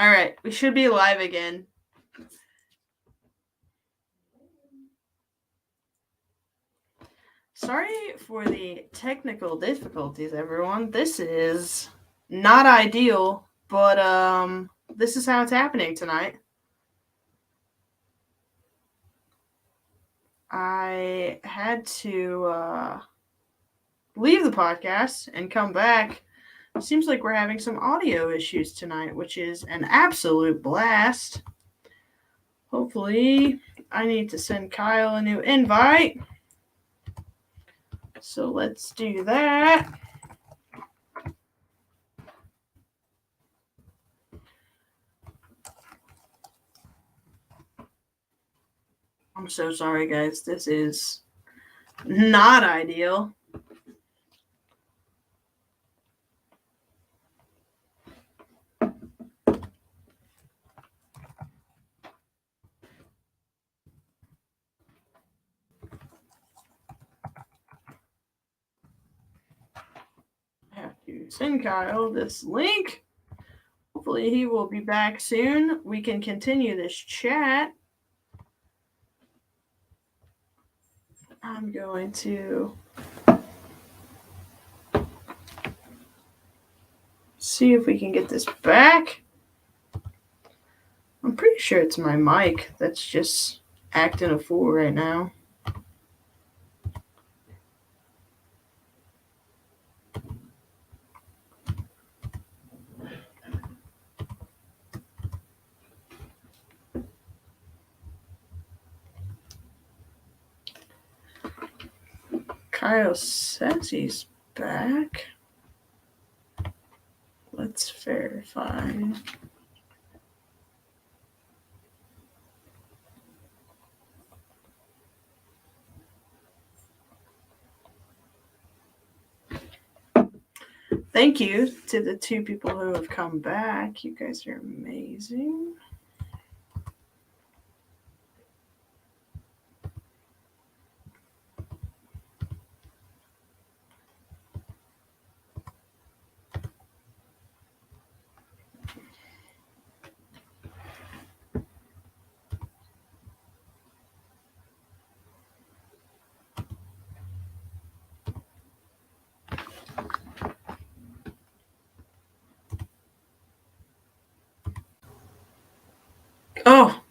All right, we should be live again. Sorry for the technical difficulties, everyone. This is not ideal, but this is how it's happening tonight. I had to leave the podcast and come back. It seems like we're having some audio issues tonight, which is an absolute blast. Hopefully, I need to send Kyle a new invite. So let's do that. I'm so sorry, guys. This is not ideal. I have to send Kyle this link. Hopefully he will be back soon. We can continue this chat. I'm going to see if we can get this back. I'm pretty sure it's my mic that's just acting a fool right now. Kyle says he's back. Let's verify. Thank you to the two people who have come back. You guys are amazing. Oh,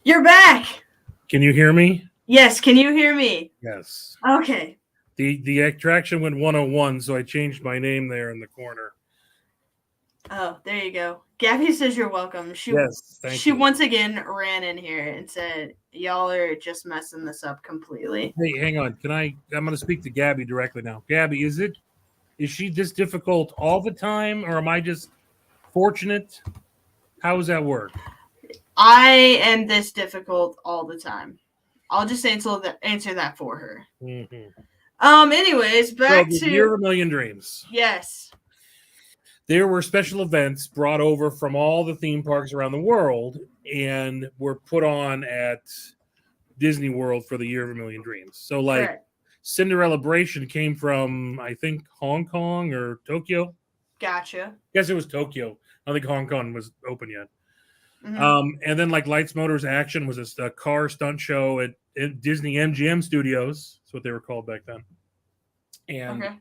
you're back. Can you hear me? Yes, can you hear me? Yes. Okay. The attraction went 101, so I changed my name there in the corner. Oh, there you go. Gabby says you're welcome. Yes, thank you. Once again ran in here and said, y'all are just messing this up completely. Hey, hang on. I'm going to speak to Gabby directly now. Gabby, is she this difficult all the time, or am I just fortunate? How does that work? I am this difficult all the time. I'll just answer that for her. Mm-hmm. Anyways, back to Year of a Million Dreams. Yes. There were special events brought over from all the theme parks around the world and were put on at Disney World for the Year of a Million Dreams. So, like, correct. Cinderellabration came from, I think, Hong Kong or Tokyo. Gotcha. Yes, it was Tokyo. I don't think Hong Kong was open yet. Mm-hmm. And then, like, Lights, Motors, Action was a car stunt show at Disney MGM Studios. That's what they were called back then. And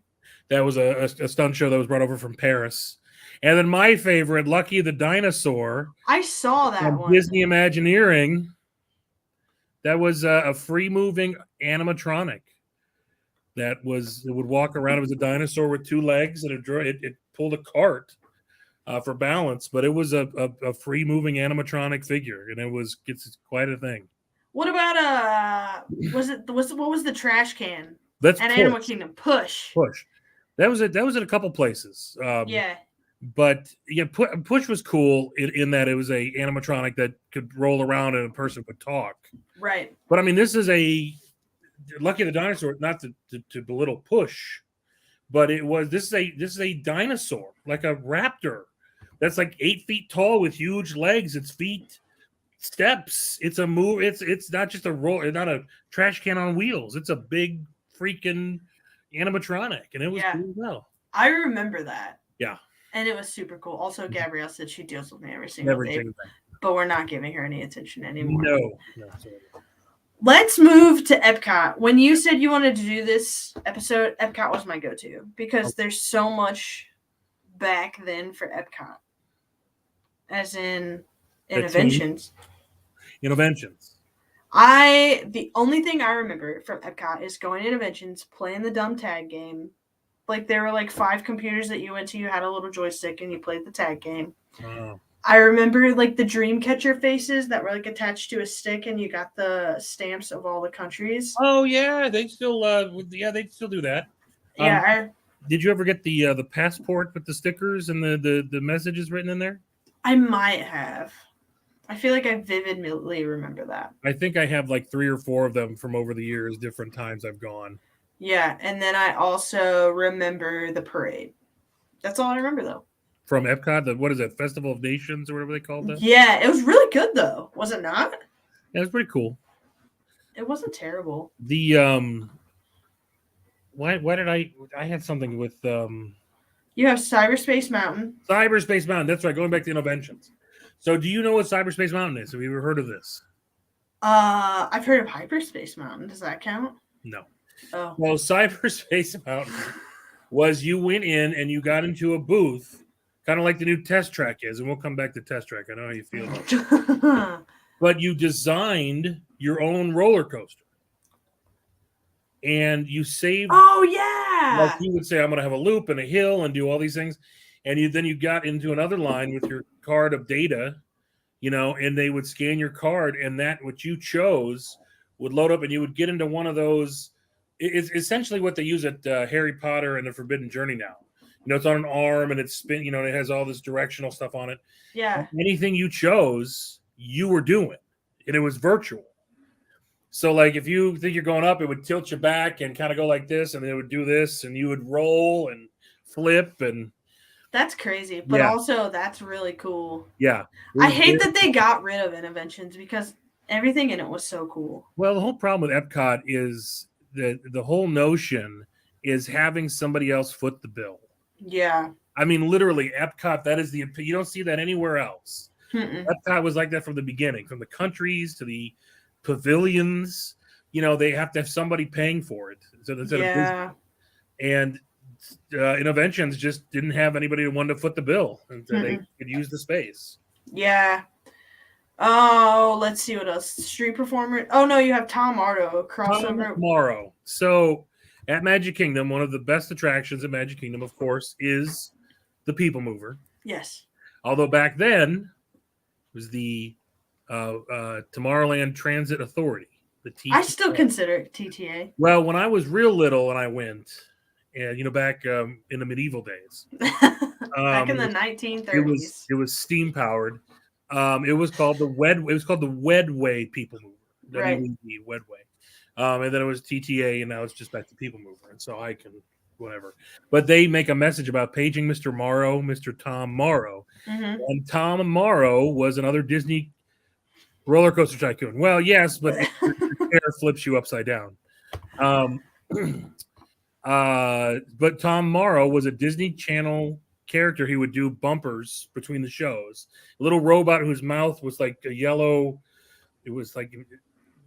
that was a stunt show that was brought over from Paris. And then my favorite, Lucky the Dinosaur. I saw that one. Disney Imagineering. That was a free-moving animatronic that would walk around. It was a dinosaur with two legs, and it pulled a cart for balance. But it was a free-moving animatronic figure, and it's quite a thing. What about what was the trash can? That's at Animal Kingdom. Push. That was at a couple places. Yeah. But yeah, Push was cool in that it was a animatronic that could roll around and a person could talk. Right. But I mean, this is a Lucky the Dinosaur, not to belittle Push, but this is a dinosaur, like a raptor, that's like 8 feet tall with huge legs. Its feet steps. It's a move. It's not just a roll. It's not a trash can on wheels. It's a big freaking animatronic, and it was cool as well. I remember that. Yeah. And it was super cool. Also, Gabrielle said she deals with me every single day, Everything. but we're not giving her any attention anymore. No. Sorry. Let's move to Epcot. When you said you wanted to do this episode, Epcot was my go-to because there's so much back then for Epcot. As in Innoventions. Innoventions. The only thing I remember from Epcot is going to Innoventions, playing the dumb tag game. Like, there were like 5 computers that you went to, you had a little joystick and you played the tag game. Oh. I remember like the dream catcher faces that were like attached to a stick and you got the stamps of all the countries. Oh yeah, they still they still do that. Yeah. Did you ever get the passport with the stickers and the messages written in there? I might have. I feel like I vividly remember that. I think I have like 3 or 4 of them from over the years, different times I've gone. Yeah, and then I also remember the parade. That's all I remember though. From Epcot, what is it, Festival of Nations or whatever they called that? Yeah, it was really good though, was it not? Yeah, it was pretty cool. It wasn't terrible. The why did I had something with You have Cyberspace Mountain. Cyberspace Mountain. That's right. Going back to Innoventions. So, do you know what Cyberspace Mountain is? Have you ever heard of this? I've heard of Hyperspace Mountain. Does that count? No. Oh. Well, Cyberspace Mountain was you went in and you got into a booth, kind of like the new Test Track is, and we'll come back to Test Track. I know how you feel about it. But you designed your own roller coaster. And you saved. Oh, yeah. Like you would say, I'm going to have a loop and a hill and do all these things. And then you got into another line with your card of data, and they would scan your card, and that what you chose would load up, and you would get into one of those. It's essentially what they use at Harry Potter and the Forbidden Journey now. It's on an arm and it's spin. It has all this directional stuff on it. Yeah. Anything you chose, you were doing, and it was virtual. So, like, if you think you're going up, it would tilt you back and kind of go like this, and it would do this, and you would roll and flip, and that's crazy. But also, that's really cool. Yeah, I hate that they got rid of Innoventions because everything in it was so cool. Well, the whole problem with Epcot is the whole notion is having somebody else foot the bill. Yeah. I mean, literally, Epcot. That is you don't see that anywhere else. Epcot was like that from the beginning, from the countries to the pavilions. They have to have somebody paying for it. So instead of business. And Innoventions just didn't have anybody who wanted to foot the bill, and so they could use the space. Yeah. Oh, let's see what else. Street performer. Oh no, you have Tom Morrow crossover. Tom Morrow. So at Magic Kingdom, one of the best attractions at Magic Kingdom, of course, is the People Mover. Yes. Although back then it was the Tomorrowland Transit Authority. The TTA. I still consider it TTA. Well, when I was real little and I went, and back in the medieval days, back in the 1930s, it was steam powered. It was called the Wedway People Mover. Right. Wedway. And then it was TTA, and now it's just back to People Mover. And so I can whatever. But they make a message about paging Mr. Morrow, Mr. Tom Morrow. Mm-hmm. And Tom Morrow was another Disney roller coaster tycoon. Well, yes, but the chair flips you upside down. But Tom Morrow was a Disney Channel character. He would do bumpers between the shows. A little robot whose mouth was like a yellow. It was like,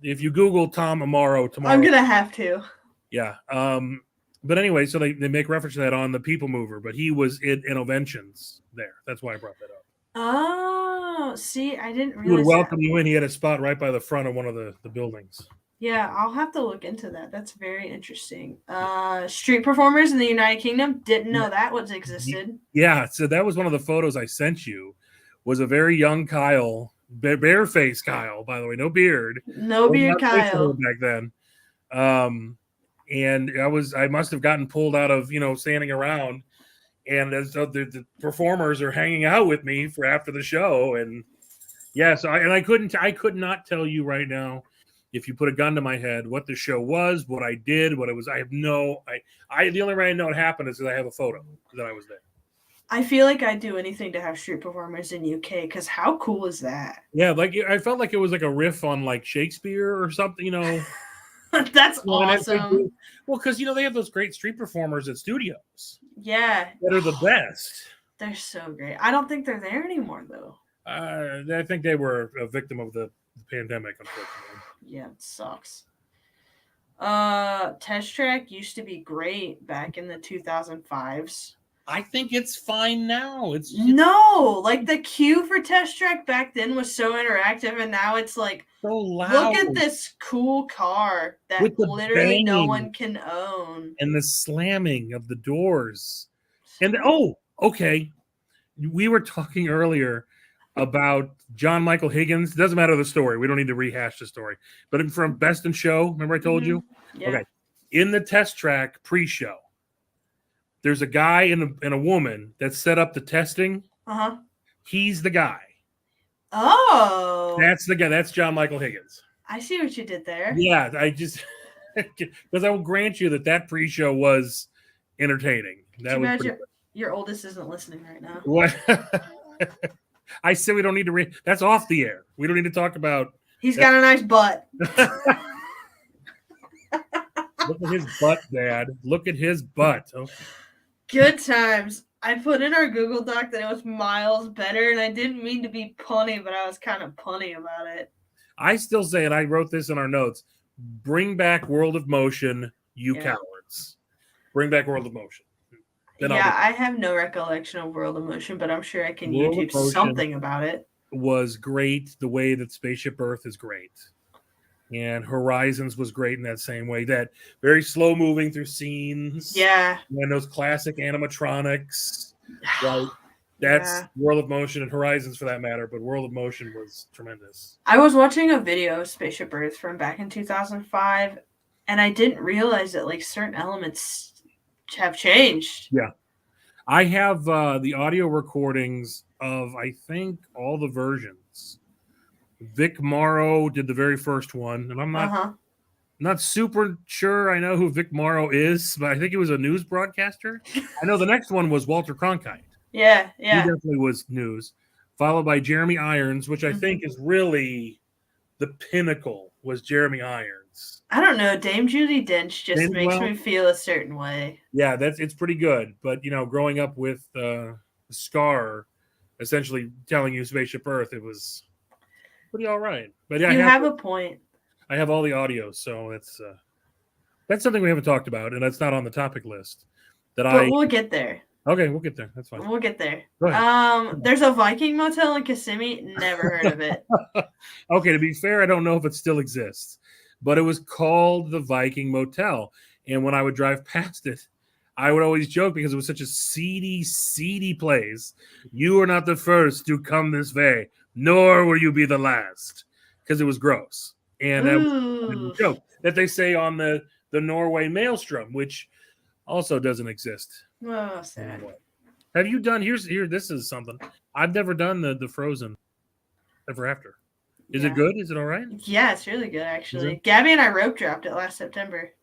if you Google Tom Morrow tomorrow, I'm gonna have to. Yeah. But anyway, so they make reference to that on the People Mover, but he was in Innoventions there. That's why I brought that up. Oh, see, I didn't realize. He would welcome you in. He had a spot right by the front of one of the buildings. Yeah, I'll have to look into that. That's very interesting. Street performers in the United Kingdom, didn't know that was existed. Yeah, so that was one of the photos I sent you. Was a very young Kyle, bare-faced Kyle, by the way, no beard. No beard Kyle. Back then. And I must have gotten pulled out of, standing around, and so the performers are hanging out with me for after the show. And yeah, so I could not tell you right now, if you put a gun to my head, what the show was, what I did, what it was. I have the only way I know it happened is that I have a photo that I was there. I feel like I'd do anything to have street performers in UK, because how cool is that? Yeah, like I felt like it was like a riff on like Shakespeare or something, That's awesome. Well, because they have those great street performers at studios. Yeah. That are the best. They're so great. I don't think they're there anymore, though. I think they were a victim of the pandemic, unfortunately. Yeah, it sucks. Test Track used to be great back in the 2005s. I think it's fine now. No, like the queue for Test Track back then was so interactive, and now it's like, so loud. look at this cool car that With the literally no banging one can own. and the slamming of the doors. And okay. We were talking earlier about John Michael Higgins. It doesn't matter the story. We don't need to rehash the story. But from Best in Show, remember I told you? Yeah. Okay. In the Test Track pre-show, there's a guy and a woman that set up the testing. Uh-huh. He's the guy. Oh. That's the guy. That's John Michael Higgins. I see what you did there. Yeah, I just because I will grant you that pre-show was entertaining. That was pretty your oldest isn't listening right now. What? I said we don't need to that's off the air. We don't need to talk about. He's got a nice butt. Look at his butt, Dad. Look at his butt. Oh. Good times. I put in our Google Doc that it was miles better, and I didn't mean to be punny, but I was kind of punny about it. I still say, and I wrote this in our notes, bring back World of Motion, you cowards. Bring back World of Motion. Then I have no recollection of World of Motion, but I'm sure I can YouTube something about it. Was great the way that Spaceship Earth is great. And Horizons was great in that same way. That very slow moving through scenes. Yeah. And those classic animatronics. Right. That's World of Motion and Horizons for that matter, but World of Motion was tremendous. I was watching a video of Spaceship Earth from back in 2005, and I didn't realize that like certain elements have changed. Yeah. I have the audio recordings of, I think, all the versions. Vic Morrow did the very first one, and I'm not super sure I know who Vic Morrow is, but I think he was a news broadcaster. I know the next one was Walter Cronkite. Yeah. He definitely was news. Followed by Jeremy Irons, which I think is really the pinnacle, was Jeremy Irons. I don't know. Dame Judi Dench just makes me feel a certain way. Yeah, it's pretty good. But, growing up with Scar essentially telling you Spaceship Earth, it was pretty all right. But yeah, you have a point. I have all the audio, so that's something we haven't talked about, and that's not on the topic list. But we'll get there. Okay, we'll get there. That's fine. We'll get there. Go ahead. There's a Viking motel in Kissimmee. Never heard of it. Okay, to be fair, I don't know if it still exists, but it was called the Viking Motel. And when I would drive past it, I would always joke because it was such a seedy place. You are not the first to come this way, nor will you be the last, because it was gross. And that was a joke that they say on the Norway Maelstrom, which also doesn't exist. Oh, sad. Have you done this is something. I've never done the Frozen Ever After. Is it good? Is it all right? Yeah, it's really good actually. Gabby and I rope dropped it last September.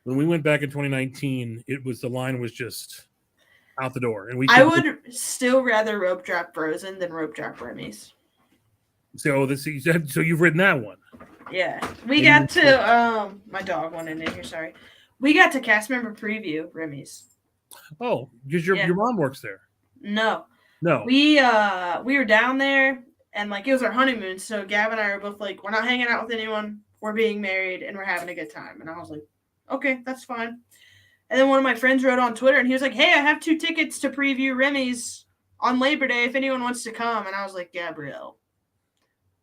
When we went back in 2019, the line was just out the door. And I would still rather rope drop Frozen than rope drop Remy's. So you've ridden that one. Yeah. We got to my dog went in here, sorry. We got to cast member preview Remy's. Oh, because your mom works there. No. We We were down there and like it was our honeymoon, so Gab and I were both like, we're not hanging out with anyone, we're being married and we're having a good time. And I was like, okay, that's fine. And then one of my friends wrote on Twitter and he was like, hey, I have 2 tickets to preview Remy's on Labor Day if anyone wants to come. And I was like, Gabrielle,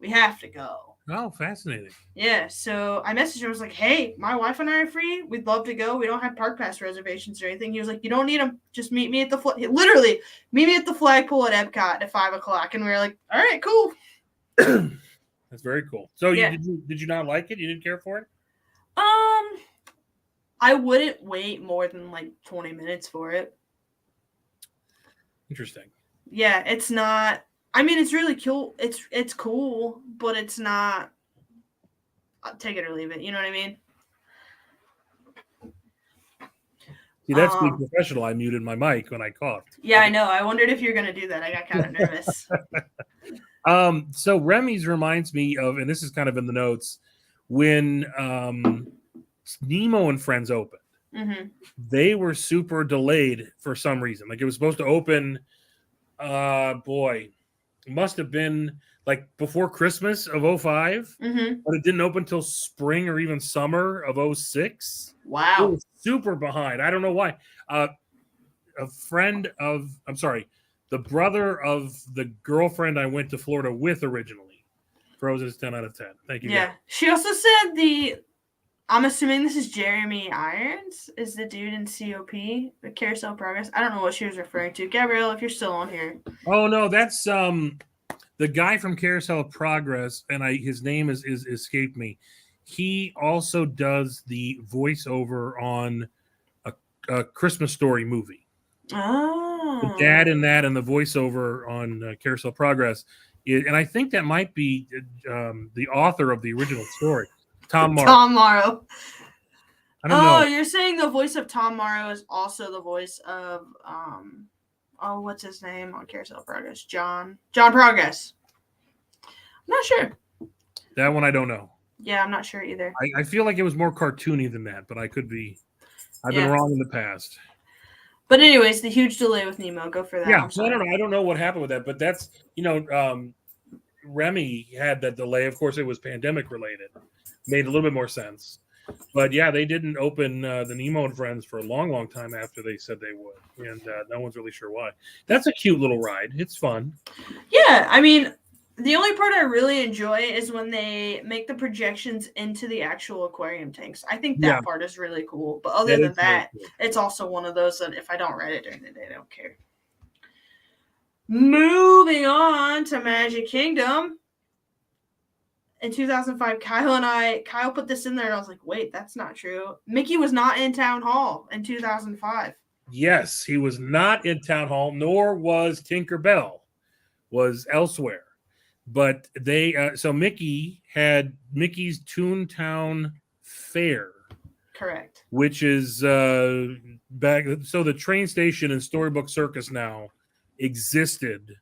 we have to go. Oh, fascinating. Yeah, so I messaged him. I was like, hey, my wife and I are free. We'd love to go. We don't have park pass reservations or anything. He was like, you don't need them. Just meet me at the literally meet me at the flagpole at Epcot at 5:00. And we were like, all right, cool. That's very cool. So did you not like it? You didn't care for it? I wouldn't wait more than like 20 minutes for it. Interesting. Yeah, it's not. I mean, it's really cool. It's cool, but it's not. Take it or leave it. You know what I mean? See, that's being professional. I muted my mic when I coughed. Yeah, I know. I wondered if you were going to do that. I got kind of nervous. So Remy's reminds me of, and this is kind of in the notes, when Nemo and Friends opened. Mm-hmm. They were super delayed for some reason. Like it was supposed to open Boy, it must have been like before Christmas of 05, Mm-hmm. but it didn't open until spring or even summer of 06. It Wow. was super behind. I don't know why. The brother of the girlfriend I went to Florida with originally. Frozen is 10 out of 10. Thank you. Yeah. Guys. She also said I'm assuming this is Jeremy Irons, is the dude in COP, the Carousel Progress. I don't know what she was referring to. Gabrielle, if you're still on here. Oh no, that's the guy from Carousel of Progress, and his name is escaped me. He also does the voiceover on a Christmas Story movie. Oh. The dad in that and the voiceover on Carousel of Progress, and I think that might be the author of the original story, Tom Morrow. Tom Morrow. I don't know. You're saying the voice of Tom Morrow is also the voice of what's his name on Carousel Progress? John Progress. I'm not sure. That one I don't know. Yeah, I'm not sure either. I feel like it was more cartoony than that, but I could be. I've been wrong in the past. But anyways, the huge delay with Nemo. Go for that. Yeah, so I don't know. I don't know what happened with that, but that's Remy had that delay. Of course, it was pandemic related. Made a little bit more sense. But yeah, they didn't open the Nemo and Friends for a long, long time after they said they would, and no one's really sure why. That's a cute little ride. It's fun. Yeah, I mean, the only part I really enjoy is when they make the projections into the actual aquarium tanks. I think that part is really cool. But other than that, it's also one of those that if I don't ride it during the day, I don't care. Moving on to Magic Kingdom. In 2005, Kyle put this in there, and I was like, wait, that's not true. Mickey was not in Town Hall in 2005. Yes, he was not in Town Hall, nor was Tinkerbell. Was elsewhere. But so Mickey had Mickey's Toontown Fair. Correct. Which is back. So the train station in Storybook Circus now existed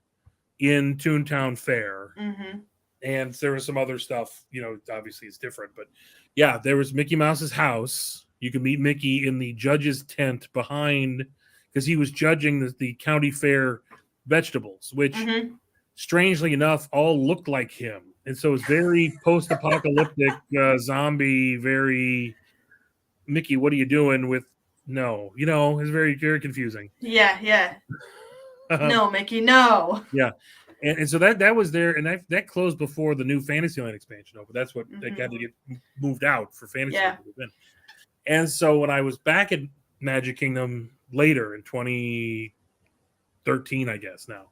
in Toontown Fair. Mm-hmm. And there was some other stuff, obviously it's different, but yeah, there was Mickey Mouse's house. You could meet Mickey in the judge's tent behind, because he was judging the county fair vegetables, which strangely enough all looked like him. And so it's very post-apocalyptic zombie, very Mickey, what are you doing with it's very, very confusing. Yeah. No, Mickey, no. Yeah. And so that was there, and that closed before the new Fantasyland expansion opened. That's what they got to get moved out for Fantasyland. Yeah. And so when I was back at Magic Kingdom later in 2013, I guess now,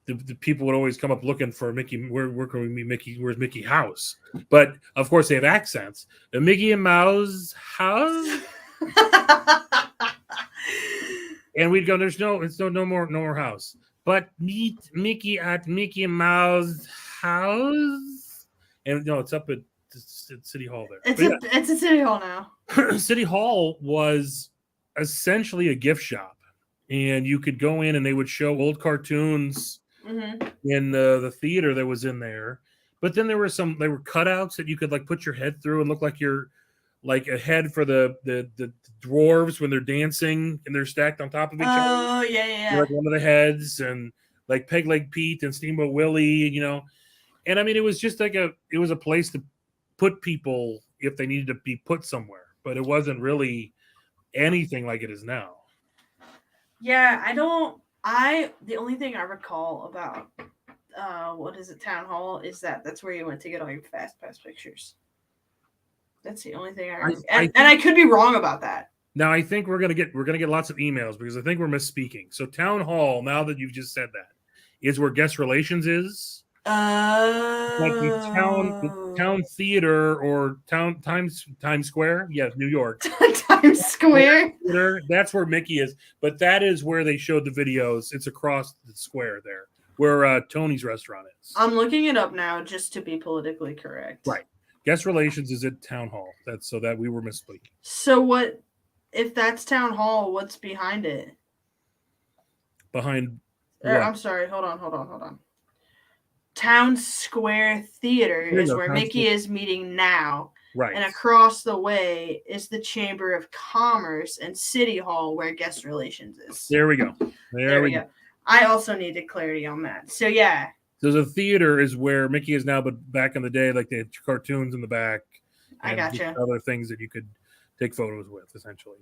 the people would always come up looking for Mickey. Where can we meet Mickey? Where's Mickey house? But of course they have accents. The Mickey and Mouse house. And we'd go, it's no more house. But meet Mickey at Mickey Mouse house. And no, it's up at City Hall there. It's a City Hall now. City Hall was essentially a gift shop. And you could go in and they would show old cartoons in the theater that was in there. But then there were cutouts that you could like put your head through and look like you're like a head for the dwarves when they're dancing and they're stacked on top of each other. Oh, yeah. You're like one of the heads, and like Peg Leg Pete and Steamboat Willie, And I mean, it was just like it was a place to put people if they needed to be put somewhere, but it wasn't really anything like it is now. Yeah, the only thing I recall about Town Hall is that's where you went to get all your Fast Pass pictures. That's the only thing I remember. And I could be wrong about that. Now I think we're gonna get lots of emails because I think we're misspeaking. So Town Hall, now that you've just said that, is where guest relations is. Like the town theater or Times Square. Yeah, New York. Times Square. That's where Mickey is. But that is where they showed the videos. It's across the square there, where Tony's restaurant is. I'm looking it up now just to be politically correct. Right. Guest relations is at Town Hall. That's so that we were misspeaking. So what if that's Town Hall? What's behind it? Behind. I'm sorry. Hold on. Town Square Theater is where Mickey is meeting now. Right. And across the way is the Chamber of Commerce and City Hall where guest relations is. There we go. There we go. I also needed clarity on that. So yeah. So the theater is where Mickey is now, but back in the day, like they had cartoons in the back I and gotcha. other things that you could take photos with, essentially.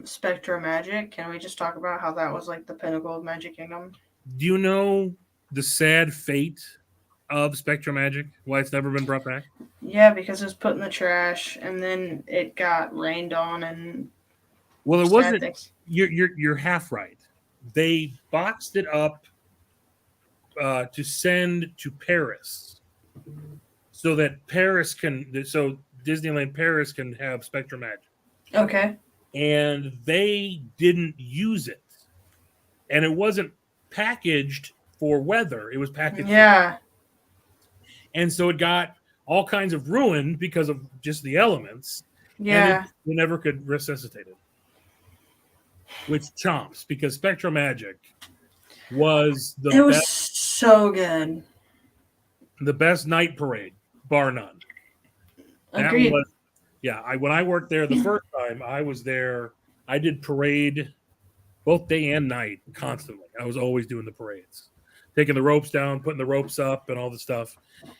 Spectro Magic. Can we just talk about how that was like the pinnacle of Magic Kingdom? Do you know the sad fate of Spectrum Magic? Why it's never been brought back? Yeah, because it was put in the trash and then it got rained on and Well, it sad wasn't. things. You're half right. They boxed it up to send to Paris, so that Disneyland Paris can have Spectrum Magic. Okay. And they didn't use it, and it wasn't packaged for weather. It was packaged. Yeah. And so it got all kinds of ruin because of just the elements. Yeah. And they never could resuscitate it. Which chomps, because Spectrum Magic was it was so good. The best night parade, bar none. Agreed. When I worked there the first time, I was there. I did parade both day and night constantly. I was always doing the parades, taking the ropes down, putting the ropes up, and all the stuff.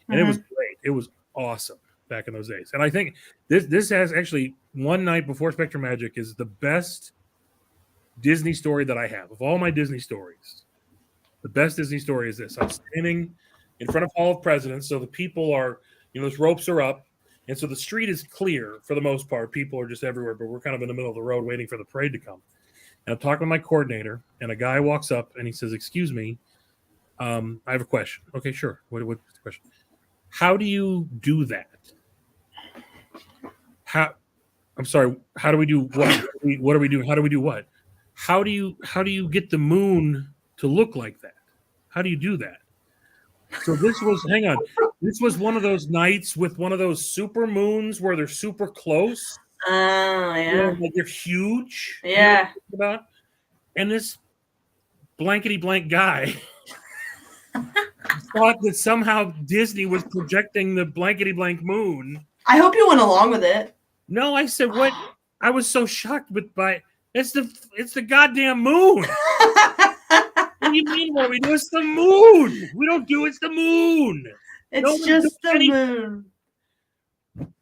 And it was great. It was awesome back in those days. And I think this has actually one night before Spectrum Magic is the best Disney story that I have of all my Disney stories. The best Disney story is this: I'm standing in front of Hall of Presidents, so the people are, those ropes are up. And so the street is clear for the most part. People are just everywhere, but we're kind of in the middle of the road waiting for the parade to come. And I'm talking with my coordinator, and a guy walks up and he says, "Excuse me, I have a question." Okay, sure. What's the question? How do you do that? I'm sorry. How do we do what? What are we doing? How do we do what? How do you get the moon to look like that? How do you do that? So this was one of those nights with one of those super moons where they're super close. Oh, yeah. Like they're huge. Yeah. And this blankety blank guy thought that somehow Disney was projecting the blankety blank moon. I hope you went along with it. No, I said, what? I was so shocked it's the goddamn moon. What do you mean what we do? It's the moon. We don't do it's the moon. It's just the moon.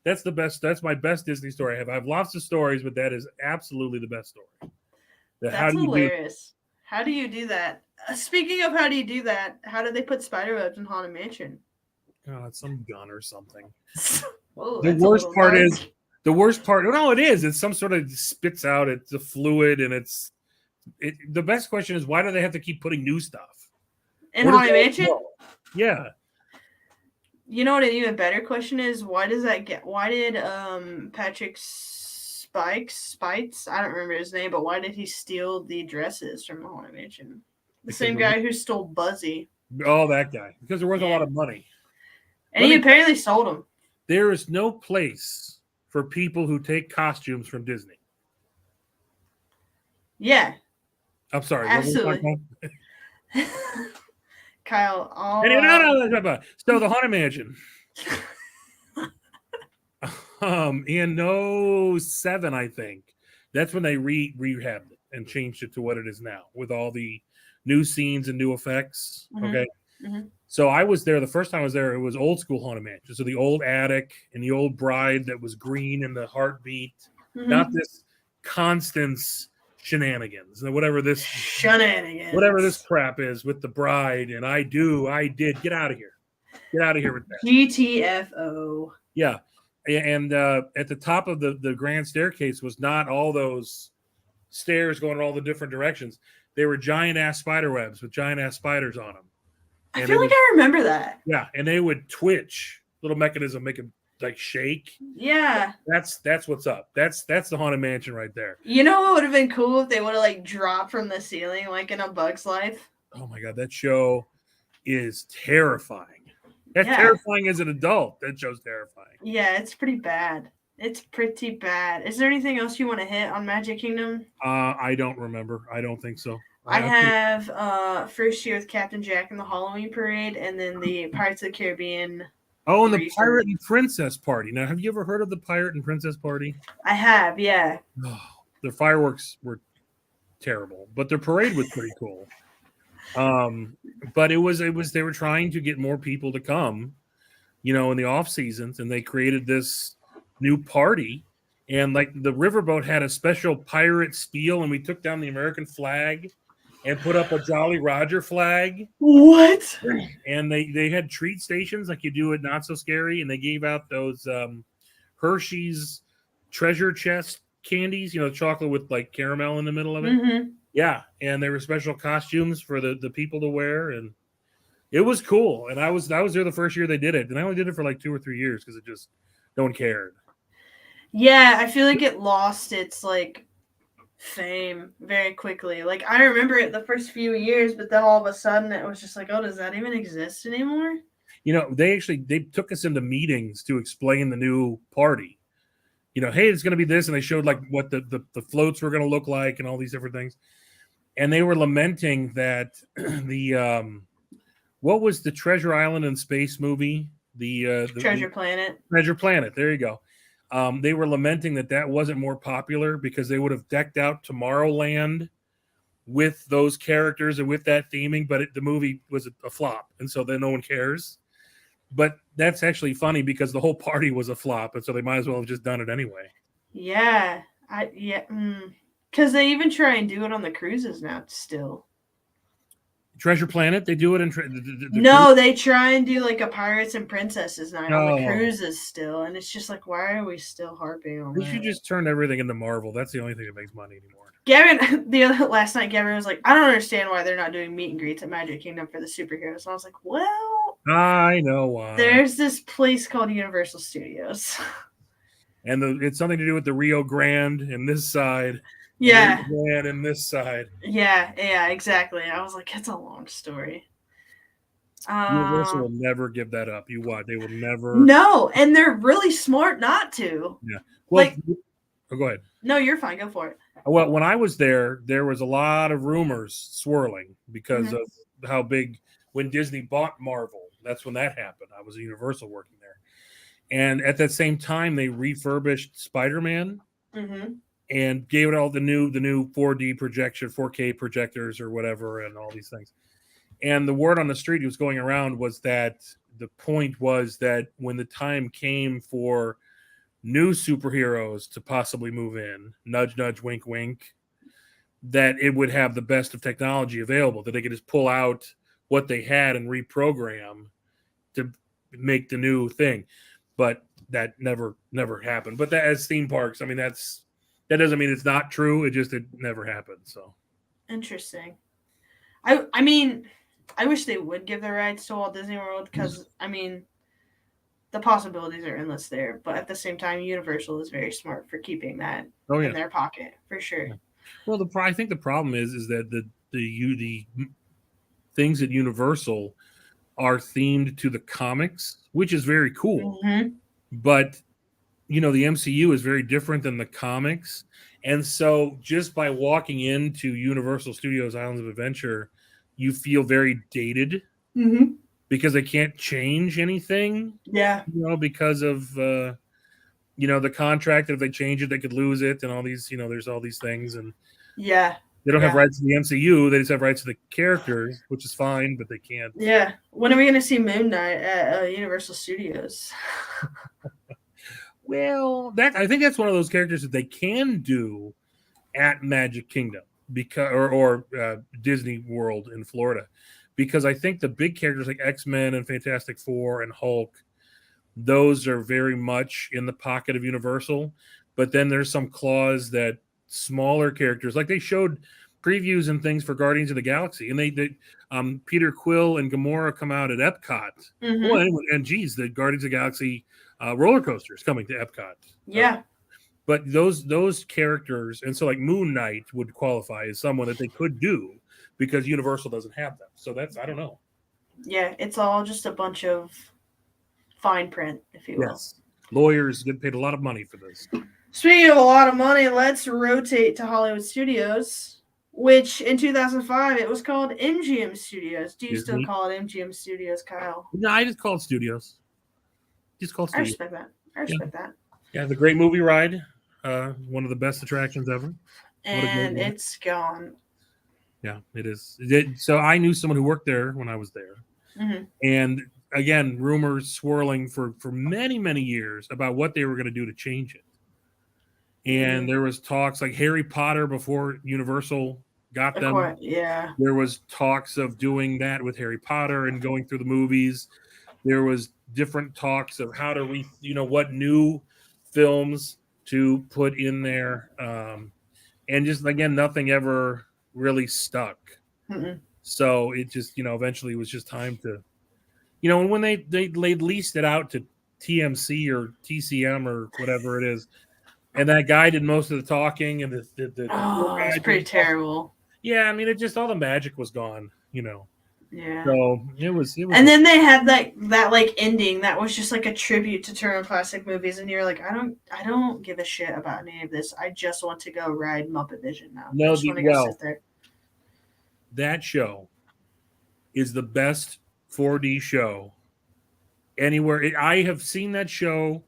That's the best. That's my best Disney story I have. I have lots of stories, but that is absolutely the best story. That's hilarious. How do you do that? Speaking of how do you do that, how did they put spiderwebs in Haunted Mansion? Oh, it's some gun or something. Whoa, the worst part is no, it is. It's some sort of spits out. It's a fluid, and the best question is, why do they have to keep putting new stuff in Haunted Mansion? Yeah. You know what an even better question is? Why did Patrick Spites, I don't remember his name, but why did he steal the dresses from the Haunted Mansion? The same guy who stole Buzzy. Oh, that guy. Because they're worth a lot of money. And he apparently sold them. There is no place for people who take costumes from Disney. Yeah. I'm sorry. Absolutely. Kyle, so the Haunted Mansion. In 2007, I think, that's when they rehabbed it and changed it to what it is now with all the new scenes and new effects. Mm-hmm. Okay. Mm-hmm. So I was there the first time I was there. It was old school Haunted Mansion. So the old attic and the old bride that was green and the heartbeat, not this Constance shenanigans, whatever this crap is with the bride. And I did. Get out of here with that. GTFO. Yeah. And at the top of the grand staircase was not all those stairs going in all the different directions. They were giant ass spider webs with giant ass spiders on them. I feel like I remember that. Yeah, and they would twitch, little mechanism, make it like shake. Yeah. That's what's up. That's the Haunted Mansion right there. You know what would have been cool if they would have like dropped from the ceiling like in A Bug's Life? Oh my god, that show is terrifying. That's terrifying as an adult. That show's terrifying. Yeah, it's pretty bad. It's pretty bad. Is there anything else you want to hit on Magic Kingdom? I don't remember. I don't think so. I have first year with Captain Jack and the Halloween Parade, and then the Pirates of the Caribbean. Oh, and the Pirate and Princess Party. Now, have you ever heard of the Pirate and Princess Party? I have, yeah. Oh, the fireworks were terrible, but their parade was pretty cool. But it was they were trying to get more people to come, in the off seasons, and they created this new party. And like the riverboat had a special pirate spiel, and we took down the American flag and put up a Jolly Roger flag. What? And they had treat stations like you do at Not So Scary, and they gave out those Hershey's treasure chest candies, chocolate with like caramel in the middle of it. Mm-hmm. Yeah, and there were special costumes for the people to wear, and it was cool. And I was there the first year they did it, and I only did it for like 2 or 3 years because it just no one cared. Yeah, I feel like it lost its like fame very quickly. Like I remember it the first few years, but then all of a sudden it was just like, oh, does that even exist anymore? They took us into meetings to explain the new party. Hey, it's going to be this, and they showed like what the floats were going to look like and all these different things. And they were lamenting that the what was the Treasure Island in Space movie? The Treasure Planet. Treasure Planet. There you go. They were lamenting that wasn't more popular because they would have decked out Tomorrowland with those characters and with that theming, but the movie was a flop, and so then no one cares. But that's actually funny because the whole party was a flop, and so they might as well have just done it anyway. Yeah, because they even try and do it on the cruises now still. Treasure Planet, they do it in no, they try and do like a Pirates and Princesses night on the cruises still, and it's just like, why are we still harping on that? They should just turn everything into Marvel. That's the only thing that makes money anymore. Gavin, last night, Gavin was like, I don't understand why they're not doing meet and greets at Magic Kingdom for the superheroes. And I was like, well, I know why. There's this place called Universal Studios. And it's something to do with the Rio Grande in this side. Yeah. And in this side. Yeah, exactly. I was like, it's a long story. Universal will never give that up. You what? They will never. No, and they're really smart not to. Yeah. Well, go ahead. No, you're fine. Go for it. Well, when I was there was a lot of rumors swirling because of how big when Disney bought Marvel. That's when that happened. I was at Universal working there. And at that same time, they refurbished Spider-Man and gave it all the new 4D projection, 4K projectors or whatever, and all these things. And the word on the street was going around was that the point was that when the time came for new superheroes to possibly move in, nudge, nudge, wink, wink, that it would have the best of technology available, that they could just pull out what they had and reprogram to make the new thing. But that never happened. But that, as theme parks, I mean, that doesn't mean it's not true. It never happened. So interesting. I mean, I wish they would give the rights to Walt Disney World because I mean, the possibilities are endless there. But at the same time, Universal is very smart for keeping that in their pocket for sure. Yeah. Well, I think the problem is that the things at Universal are themed to the comics, which is very cool. But the MCU is very different than the comics, and so just by walking into Universal Studios Islands of Adventure, you feel very dated because they can't change anything. Yeah, because of the contract. If they change it, they could lose it, and all these. There's all these things, and they don't have rights to the MCU. They just have rights to the characters, which is fine, but they can't. Yeah. When are we going to see Moon Knight at Universal Studios? Well, I think that's one of those characters that they can do at Magic Kingdom or Disney World in Florida, because I think the big characters like X-Men and Fantastic Four and Hulk, those are very much in the pocket of Universal. But then there's some clause that smaller characters, like they showed previews and things for Guardians of the Galaxy, and they Peter Quill and Gamora come out at Epcot. And geez, the Guardians of the Galaxy roller coaster is coming to Epcot. Yeah. But those characters, and so like Moon Knight would qualify as someone that they could do because Universal doesn't have them. So I don't know. Yeah, it's all just a bunch of fine print, if you will. Yes. Lawyers get paid a lot of money for this. Speaking of a lot of money, let's rotate to Hollywood Studios, which in 2005, it was called MGM Studios. Do you still call it MGM Studios, Kyle? No, I just call it Studios. I respect that. Yeah, the Great Movie Ride, one of the best attractions ever. and it's gone. Yeah, it is. So I knew someone who worked there when I was there. Mm-hmm. And again, rumors swirling for many, many years about what they were going to do to change it. And there was talks like Harry Potter before Universal got them. Yeah. There was talks of doing that with Harry Potter and going through the movies. There was different talks of how to what new films to put in there. And just, again, nothing ever really stuck. Mm-mm. So it just, eventually was just time to, and when they leased it out to TMC or TCM or whatever it is, and that guy did most of the talking, and the it's pretty terrible. Yeah, I mean, it just, all the magic was gone, Yeah. So it was. And then they had that like ending that was just like a tribute to Turner Classic Movies, and you're like, I don't give a shit about any of this. I just want to go ride Muppet Vision now. I just want to go sit there. That show is the best 4D show anywhere. I have seen that show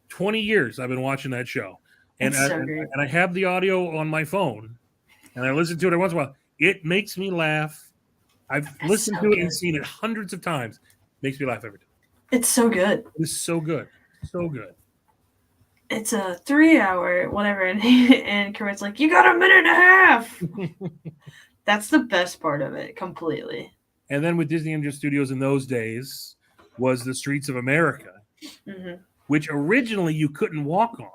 20 years. I've been watching that show. And I have the audio on my phone, and I listen to it every once in a while. It makes me laugh. I've listened to it and seen it hundreds of times. It makes me laugh every time. It's so good. It is so good. So good. It's a 3-hour whatever, and Kermit's like, you got a minute and a half. That's the best part of it, completely. And then with Disney MGM Studios in those days was the Streets of America, which originally you couldn't walk on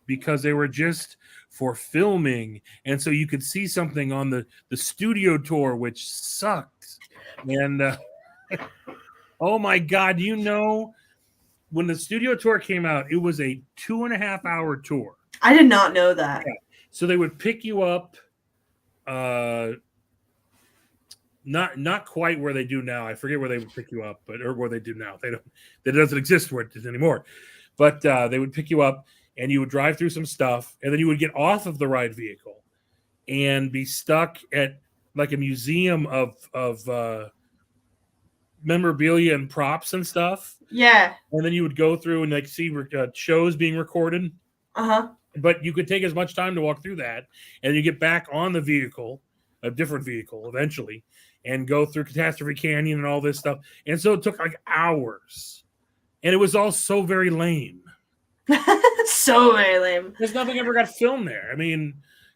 because they were just for filming. And so you could see something on the studio tour, which sucked. And oh my God, when the studio tour came out, it was a 2.5-hour tour. I did not know that. Yeah. So they would pick you up, not quite where they do now. I forget where they would pick you up, or where they do now. That doesn't exist where it is anymore. But they would pick you up, and you would drive through some stuff, and then you would get off of the ride vehicle and be stuck at like a museum of memorabilia and props and stuff. Yeah. And then you would go through and like see shows being recorded. But you could take as much time to walk through that, and you get back on the vehicle, a different vehicle eventually, and go through Catastrophe Canyon and all this stuff. And so it took like hours, and it was all so very lame. So very lame. Because nothing ever got filmed there. I mean,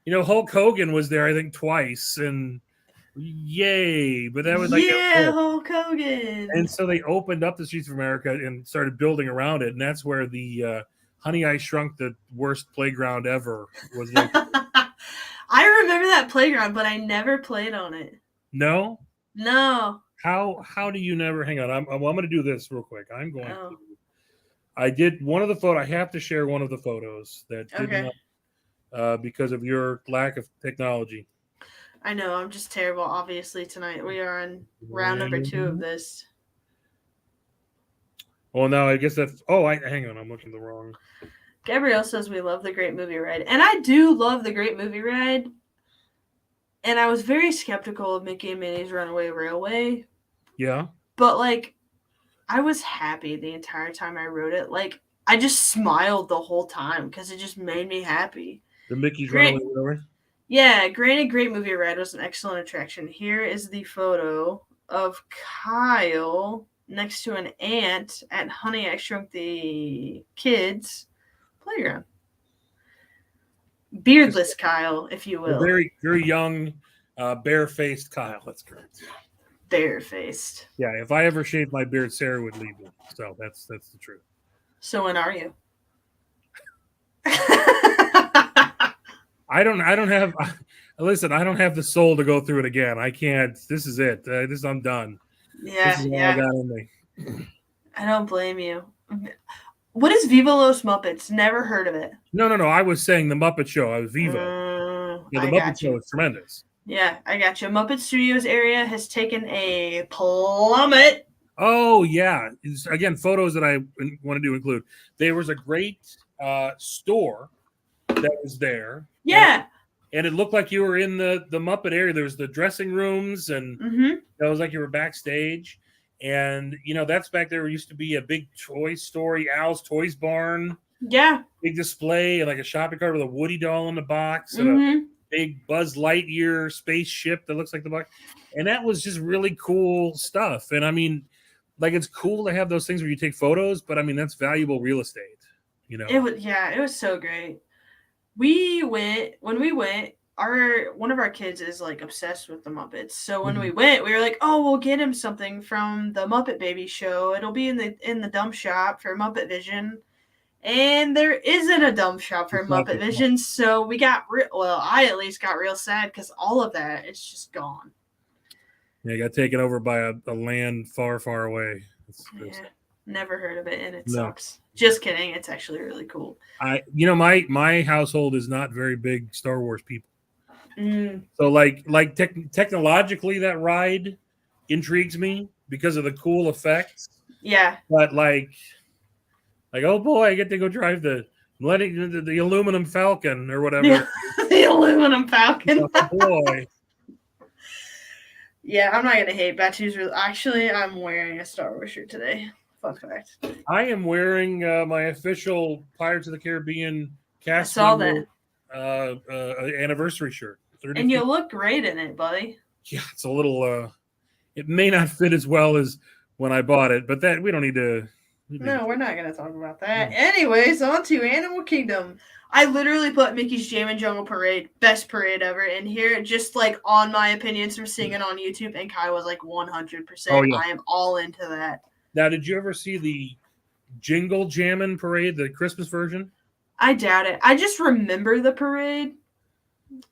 Hulk Hogan was there, I think, twice, and yay! But that was like Hulk Hogan. And so they opened up the Streets of America and started building around it, and that's where the Honey, I Shrunk the Worst Playground Ever was. I remember that playground, but I never played on it. No. How do you never? Hang on, I'm going to do this real quick. I'm going. I did one of the photos. I have to share one of the photos that did not, because of your lack of technology. I know, I'm just terrible. Obviously, tonight we are on round number 2 of this. Well, now I guess that's. Hang on, I'm looking the wrong. Gabrielle says we love the Great Movie Ride, and I do love the Great Movie Ride. And I was very skeptical of Mickey and Minnie's Runaway Railway. Yeah. But I was happy the entire time I rode it. I just smiled the whole time because it just made me happy. The Mickey's Runaway Railway? Yeah, granted, Great Movie Ride was an excellent attraction. Here is the photo of Kyle next to an ant at Honey, I Shrunk the Kids playground. Beardless Kyle, if you will. Very, very young, bare-faced Kyle. That's correct. Bare-faced. Yeah, if I ever shaved my beard, Sarah would leave me. So that's the truth. So when are you? I don't have. Listen, I don't have the soul to go through it again. I can't. This is it. I'm done. Yeah, this is all I got in me. I don't blame you. What is Viva Los Muppets? Never heard of it. No. I was saying the Muppet Show. I was Viva. The Muppet Show is tremendous. Yeah, I got you. Muppet Studios area has taken a plummet. Oh, yeah. Again, photos that I wanted to include. There was a great store that was there. Yeah. And it looked like you were in the Muppet area. There was the dressing rooms, and it was like you were backstage. And, that's back there. There used to be a big Toy Story, Al's Toys Barn. Yeah. Big display, and like a shopping cart with a Woody doll in the box. And big Buzz Lightyear spaceship that looks like the box. And that was just really cool stuff. And I mean, like, it's cool to have those things where you take photos, but I mean, that's valuable real estate, you know? It was so great. When we went, one of our kids is like obsessed with the Muppets. So when we went, we were like, "Oh, we'll get him something from the Muppet Baby show. It'll be in the dump shop for Muppet Vision." And there isn't a dump shop for Muppet Vision, so we got I at least got real sad because all of that it's just gone. Yeah, it got taken over by a land far, far away. Never heard of it, and it sucks. Just kidding. It's actually really cool. My household is not very big Star Wars people. So like technologically, that ride intrigues me because of the cool effects. Yeah. But like, oh boy, I get to go drive the aluminum Falcon or whatever. Yeah. The aluminum Falcon. Oh boy. Yeah, I'm not gonna hate. Batu's actually, I'm wearing a Star Wars shirt today. Fun fact. I am wearing my official Pirates of the Caribbean cast member anniversary shirt. And you look great in it, buddy. Yeah, it's a little. It may not fit as well as when I bought it, but that we don't need to. No, we're not going to talk about that. No. Anyways, on to Animal Kingdom. I literally put Mickey's Jammin' Jungle Parade, best parade ever, in here, just like on my opinions from seeing it on YouTube, and Kai was like 100%. Oh, yeah. I am all into that. Now, did you ever see the Jingle Jammin' Parade, the Christmas version? I doubt it. I just remember the parade.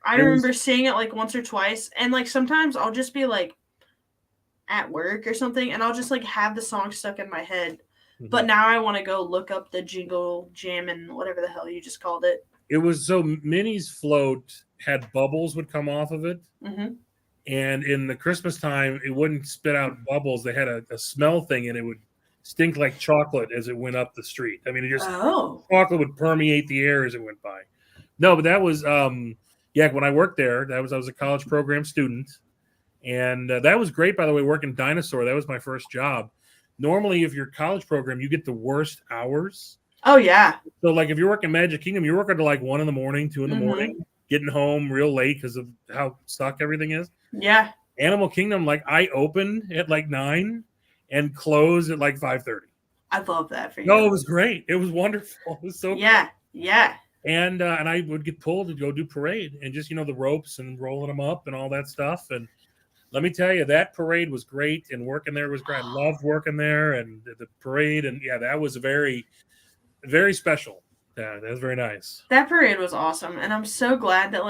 I remember seeing it like once or twice, and like sometimes I'll just be like at work or something, and I'll just like have the song stuck in my head. Mm-hmm. But now I want to go look up the Jingle Jammin', whatever the hell you just called it. It was so Minnie's float had bubbles would come off of it, and in the Christmas time it wouldn't spit out bubbles. They had a smell thing, and it would stink like chocolate as it went up the street. I mean, it just chocolate would permeate the air as it went by. No, but that was when I worked there, I was a college program student, and that was great. By the way, working Dinosaur, that was my first job. Normally, if you're a college program, you get the worst hours. Oh yeah. So like if you're working Magic Kingdom, you're working to like 1 a.m, 2 a.m, getting home real late because of how stuck everything is. Yeah. Animal Kingdom, like I open at like 9 and close at like 5:30. I love that for you. No, it was great. It was wonderful. It was so cool. Yeah. And I would get pulled to go do parade and just, the ropes and rolling them up and all that stuff. And let me tell you, that parade was great, and working there was great. I loved working there and the parade. And yeah, that was very, very special. Yeah, that was very nice. That parade was awesome. And I'm so glad that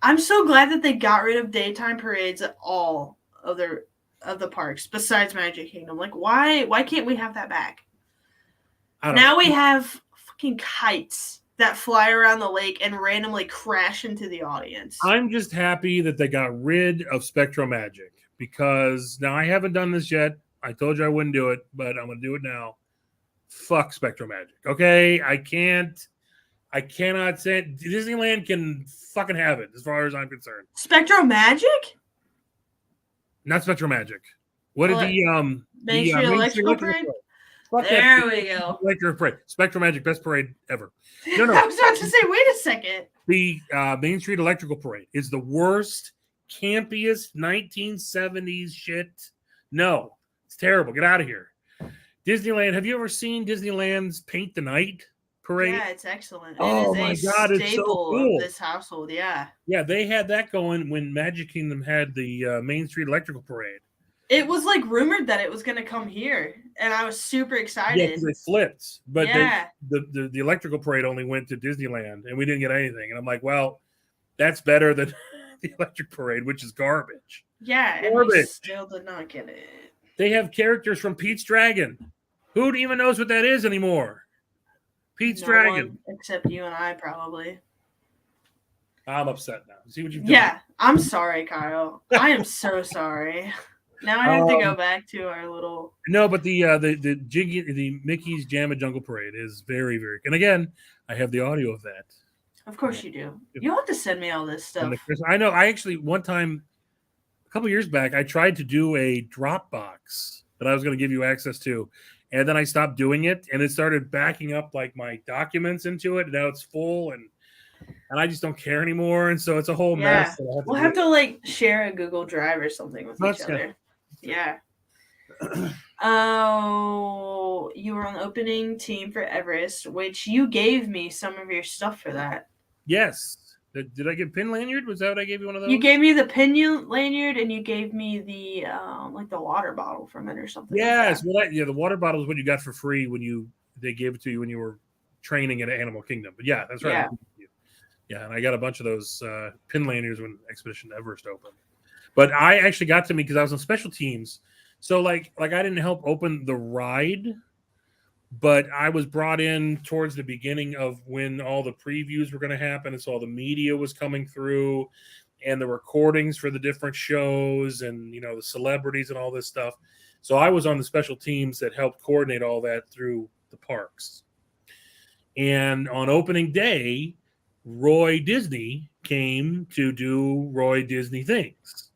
I'm so glad that they got rid of daytime parades at all of the parks besides Magic Kingdom. Like, why can't we have that back? Now we have fucking kites that fly around the lake and randomly crash into the audience. I'm just happy that they got rid of Spectro Magic, because now I haven't done this yet. I told you I wouldn't do it, but I'm going to do it now. Fuck Spectro Magic. Okay? I cannot say it. Disneyland can fucking have it as far as I'm concerned. Spectro Magic? Not Spectro Magic. What did the Main Street Electrical Parade? There we go. Electrical Parade. Spectro Magic, best parade ever. No. I was about to say, wait a second. The Main Street Electrical Parade is the worst, campiest 1970s shit. No, it's terrible. Get out of here. Disneyland. Have you ever seen Disneyland's Paint the Night parade? Yeah, it's excellent. Oh my God, it's so cool. Of this household, yeah. Yeah, they had that going when Magic Kingdom had the Main Street Electrical Parade. It was like rumored that it was going to come here, and I was super excited. Yeah, because they flipped, but the electrical parade only went to Disneyland, and we didn't get anything. And I'm like, well, that's better than the electric parade, which is garbage. Yeah, and we still did not get it. They have characters from Pete's Dragon. Who even knows what that is anymore? Pete's Dragon, except you and I, probably. I'm upset now. See what you've done. Yeah, I'm sorry, Kyle. I am so sorry. Now I have to go back to our little. No, but the Mickey's Jammin' Jungle Parade is very, very. And again, I have the audio of that. Of course you do. You'll have to send me all this stuff. I know. I actually one time, a couple years back, I tried to do a Dropbox that I was going to give you access to, and then I stopped doing it, and it started backing up like my documents into it. And now it's full, and and I just don't care anymore, and so it's a whole mess. Yeah. That I have to We'll deal have to like share a Google Drive or something with each with. other. Yeah. Oh, you were on the opening team for Everest, which you gave me some of your stuff for that. Yes. Did I get pin lanyard? Was that what I gave you one of those? You gave me the pinion lanyard, and you gave me the like the water bottle from it or something. Yes. Like The water bottle is what you got for free when they gave it to you when you were training at Animal Kingdom. But yeah, that's right. Yeah. Yeah, and I got a bunch of those pin lanyards when Expedition Everest opened. But I actually got to me because I was on special teams. So like I didn't help open the ride, but I was brought in towards the beginning of when all the previews were going to happen, and so all the media was coming through, and the recordings for the different shows, and the celebrities and all this stuff. So I was on the special teams that helped coordinate all that through the parks. And on opening day, Roy Disney came to do Roy Disney things.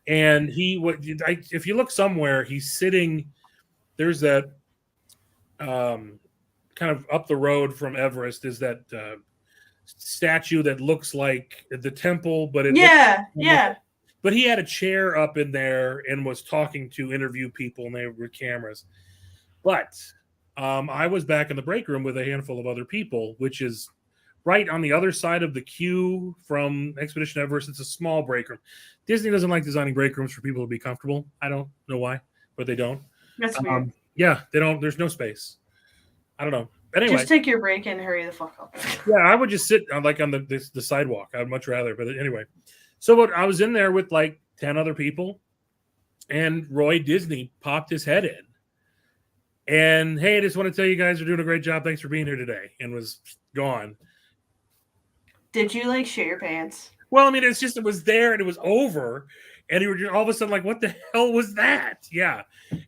And if you look somewhere, he's sitting, there's that kind of up the road from Everest is that statue that looks like the temple, but but he had a chair up in there and was talking to interview people, and they were cameras. But I was back in the break room with a handful of other people, which is right on the other side of the queue from Expedition Everest. It's a small break room. Disney doesn't like designing break rooms for people to be comfortable. I don't know why, but they don't. That's weird. Yeah, they don't. There's no space. I don't know. But anyway, just take your break and hurry the fuck up. Yeah, I would just sit on the sidewalk. I'd much rather. But anyway, so I was in there with like 10 other people, and Roy Disney popped his head in. And hey, I just want to tell you guys are doing a great job. Thanks for being here today. And was gone. Did you like shit your pants? Well, I mean, it was there and it was over. And you were just all of a sudden like, what the hell was that? Yeah.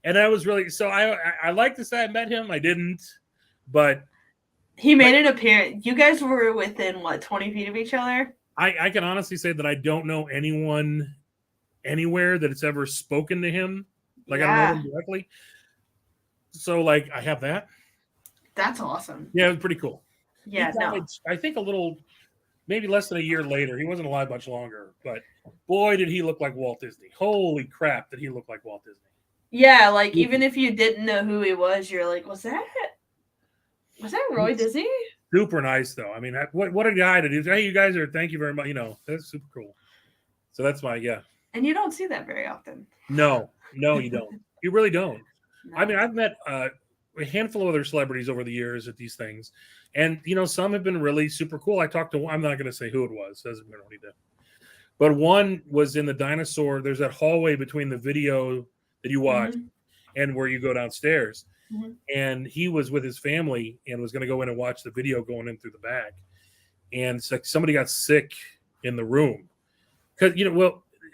And I was really, so I like to say I met him. I didn't, but. He made an appearance. You guys were within, 20 feet of each other? I can honestly say that I don't know anyone anywhere that it's ever spoken to him. Like, I don't know him directly. So, I have that. That's awesome. Yeah, it was pretty cool. Yeah, I think maybe less than a year later. He wasn't alive much longer, but boy, did he look like Walt Disney. Holy crap, did he look like Walt Disney. Yeah, even if you didn't know who he was, you're like, was that Roy Disney? Super nice, though. I mean, what a guy to do. Hey, you guys thank you very much. That's super cool. So that's yeah. And you don't see that very often. No, you don't. You really don't. No. I mean, I've met a handful of other celebrities over the years at these things. And, some have been really super cool. I talked to, I'm not going to say who it was. We don't need to. But one was in the dinosaur. There's that hallway between the video that you watch and where you go downstairs. Mm-hmm. And he was with his family and was going to go in and watch the video going in through the back. And it's like somebody got sick in the room. Because,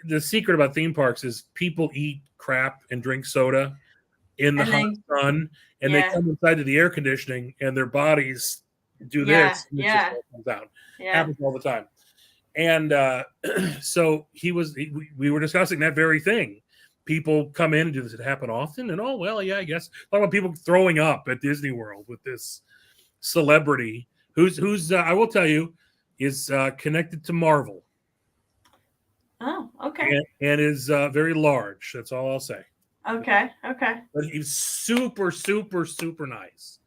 the secret about theme parks is people eat crap and drink soda in the hot sun, and they come inside to the air conditioning, and their bodies do this. And it just comes out. Happens all the time. And so we were discussing that very thing. People come in and do this. It happen often, and I guess. Talk about people throwing up at Disney World with this celebrity who's I will tell you is connected to Marvel. Oh, okay. And is very large. That's all I'll say. Okay. But he's super, super, super nice,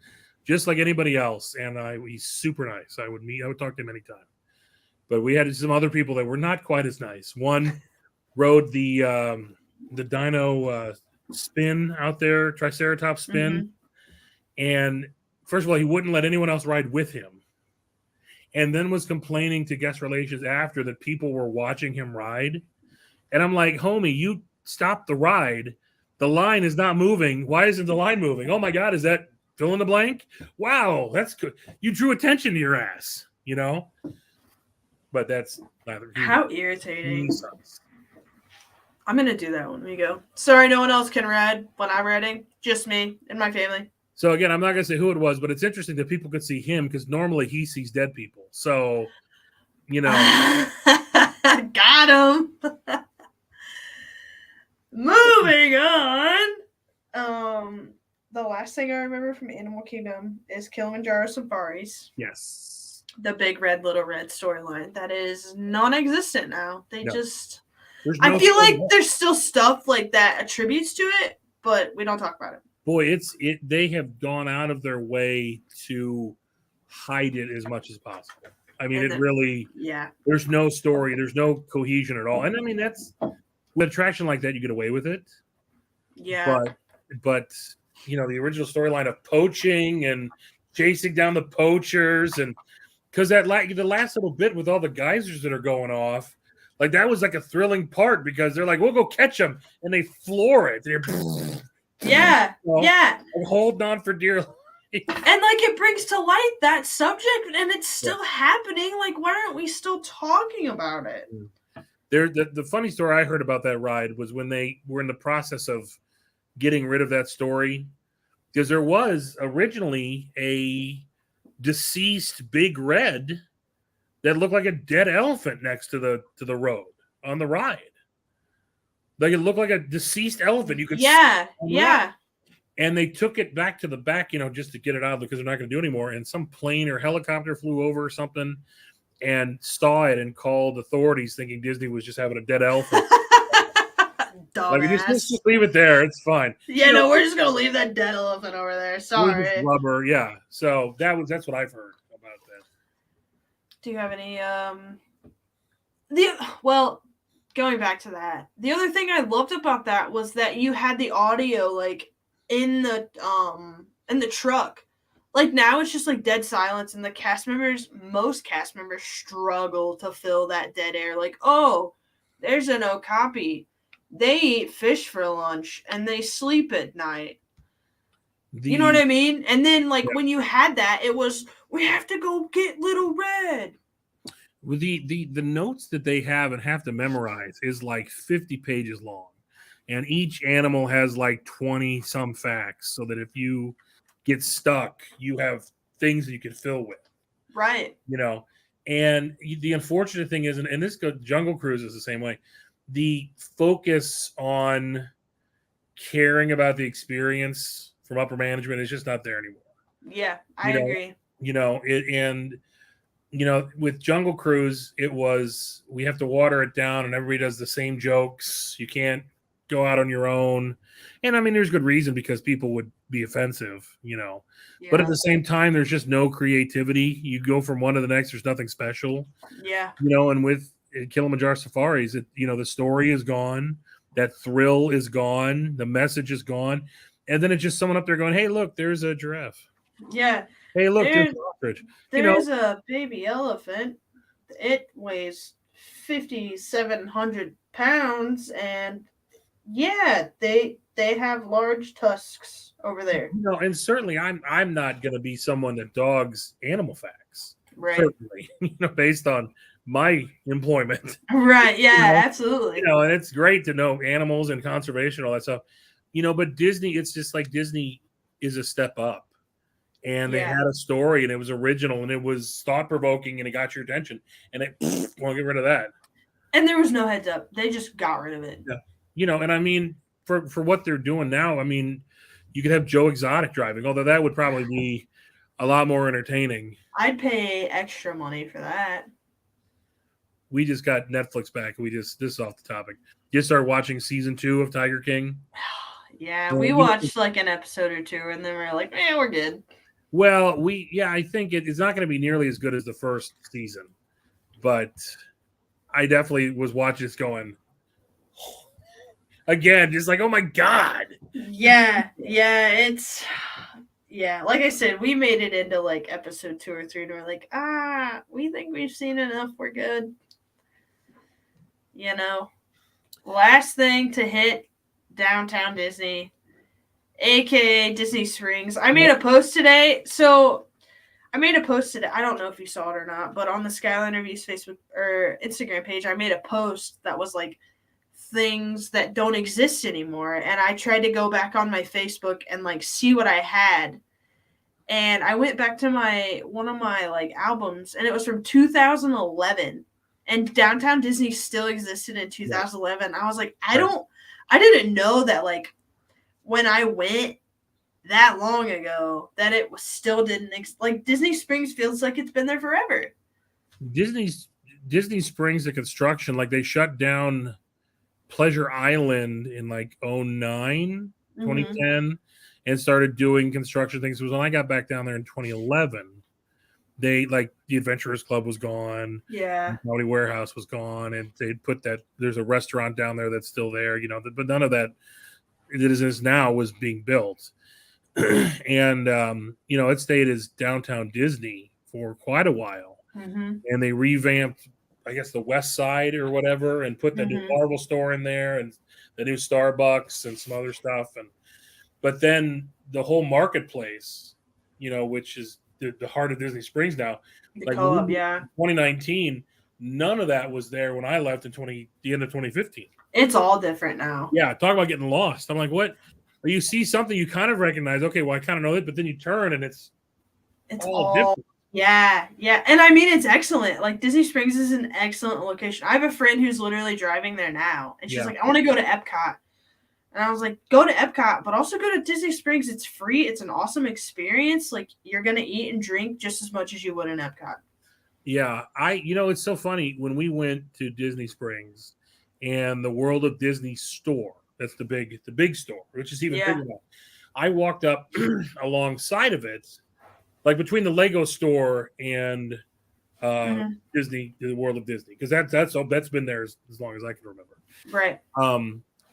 just like anybody else. And he's super nice. I would talk to him anytime. But we had some other people that were not quite as nice. One rode the dino spin out there, Triceratops spin. And first of all, he wouldn't let anyone else ride with him. And then was complaining to guest relations after that people were watching him ride. And I'm like, homie, you stopped the ride. The line is not moving. Why isn't the line moving? Oh my God, is that fill in the blank? Wow, that's good. You drew attention to your ass, But that's neither. How irritating. I'm going to do that when we go. Sorry, no one else can ride when I'm riding. Just me and my family. So again, I'm not going to say who it was, but it's interesting that people could see him because normally he sees dead people. So, Got him. Moving on. The last thing I remember from Animal Kingdom is Kilimanjaro Safaris. Yes. The Big Red Little Red storyline that is non-existent now. They No. just. There's I no feel story like left. there's still stuff like that attributes to it, but we don't talk about it. Boy, they have gone out of their way to hide it as much as possible. I mean, And it really. Yeah. There's no story. There's no cohesion at all. And I mean, that's with attraction like that, you get away with it. Yeah. But you know, the original storyline of poaching and chasing down the poachers, and because that the last little bit with all the geysers that are going off, like that was like a thrilling part because they're like, we'll go catch them, and they floor it. They're Yeah. Yeah. holding on for dear life. And like it brings to light that subject, and it's still happening. Like, why aren't we still talking about it? The funny story I heard about that ride was when they were in the process of getting rid of that story, because there was originally a deceased Big Red that looked like a dead elephant next to the road on the ride. Like it looked like a deceased elephant. You could Yeah. And they took it back to the back, you know, just to get it out because they're not going to do it anymore. And some plane or helicopter flew over or something and saw it and called authorities, thinking Disney was just having a dead elephant. Like, just leave it there. It's fine. Yeah, no, we're just gonna leave that dead elephant over there. Sorry. Rubber, yeah. So that's what I've heard about that. Do you have any going back to that, the other thing I loved about that was that you had the audio like in the truck. Like now it's just like dead silence, and most cast members struggle to fill that dead air. Like, oh, there's an okapi. They eat fish for lunch and they sleep at night. You know what I mean? And then when you had that, it was, we have to go get Little Red. With the notes that they have and have to memorize is like 50 pages long. And each animal has like 20 some facts, so that if you get stuck, you have things that you can fill with. Right. You know, and the unfortunate thing is, and this Jungle Cruise is the same way, the focus on caring about the experience from upper management is just not there anymore. Yeah, I agree. You know, with Jungle Cruise, it was, we have to water it down and everybody does the same jokes. You can't go out on your own. And I mean, there's good reason, because people would be offensive, you know. Yeah. But at the same time, there's just no creativity. You go from one to the next, there's nothing special. Yeah. You know, and with Kilimanjaro Safaris, the story is gone. That thrill is gone. The message is gone. And then it's just someone up there going, hey, look, there's a giraffe. Yeah. Hey, look, there's an ostrich. There's a baby elephant. It weighs 5,700 pounds, and yeah, they have large tusks over there. You know, and certainly I'm not going to be someone that dogs animal facts. Right. Certainly, based on my employment. Right. Yeah, absolutely. And it's great to know animals and conservation, all that stuff. But Disney, it's just like Disney is a step up. And they had a story, and it was original, and it was thought-provoking, and it got your attention. And it won't get rid of that. And there was no heads up. They just got rid of it. Yeah. And I mean, for what they're doing now, I mean, you could have Joe Exotic driving, although that would probably be a lot more entertaining. I'd pay extra money for that. We just got Netflix back. This is off the topic. Just started watching season 2 of Tiger King. Yeah, we watched like an episode or two, and then we're like, we're good. Well, I think it's not going to be nearly as good as the first season, but I definitely was watching this going, again, just like, oh my God. Yeah, like I said, we made it into like episode 2 or 3, and we're like, we think we've seen enough, we're good. Last thing to hit Downtown Disney, aka Disney Springs. I made a post today. I don't know if you saw it or not, but on the Skyliner Views Facebook or Instagram page, I made a post that was like things that don't exist anymore. And I tried to go back on my Facebook and like see what I had. And I went back to one of my like albums, and it was from 2011. And Downtown Disney still existed in 2011. I was like, I didn't know that like when I went that long ago that it still didn't like Disney Springs feels like it's been there forever. Disney Springs, the construction, like they shut down Pleasure Island in like 2010 and started doing construction things. It was when I got back down there in 2011. They like the Adventurers Club was gone. Yeah. Comedy Warehouse was gone, and they put that there's a restaurant down there that's still there, but none of that is now was being built. And it stayed as downtown Disney for quite a while. And they revamped, I guess, the West Side or whatever, and put the new Marvel store in there and the new Starbucks and some other stuff. But then the whole marketplace, which is the heart of Disney Springs now, the co-op, 2019, none of that was there when I left in the end of 2015. It's all different now. Yeah, talk about getting lost. I'm like, what? Or you see something you kind of recognize. Okay, well, I kind of know it, but then you turn and it's all different. Yeah. And I mean, it's excellent. Like, Disney Springs is an excellent location. I have a friend who's literally driving there now, and she's like, I want to go to Epcot. And I was like, go to Epcot, but also go to Disney Springs. It's free. It's an awesome experience. Like, you're going to eat and drink just as much as you would in Epcot. Yeah. It's so funny when we went to Disney Springs and the World of Disney store. That's the big store, which is even bigger now. I walked up alongside of it, like between the Lego store and Disney, the World of Disney, because that's been there as long as I can remember. Right.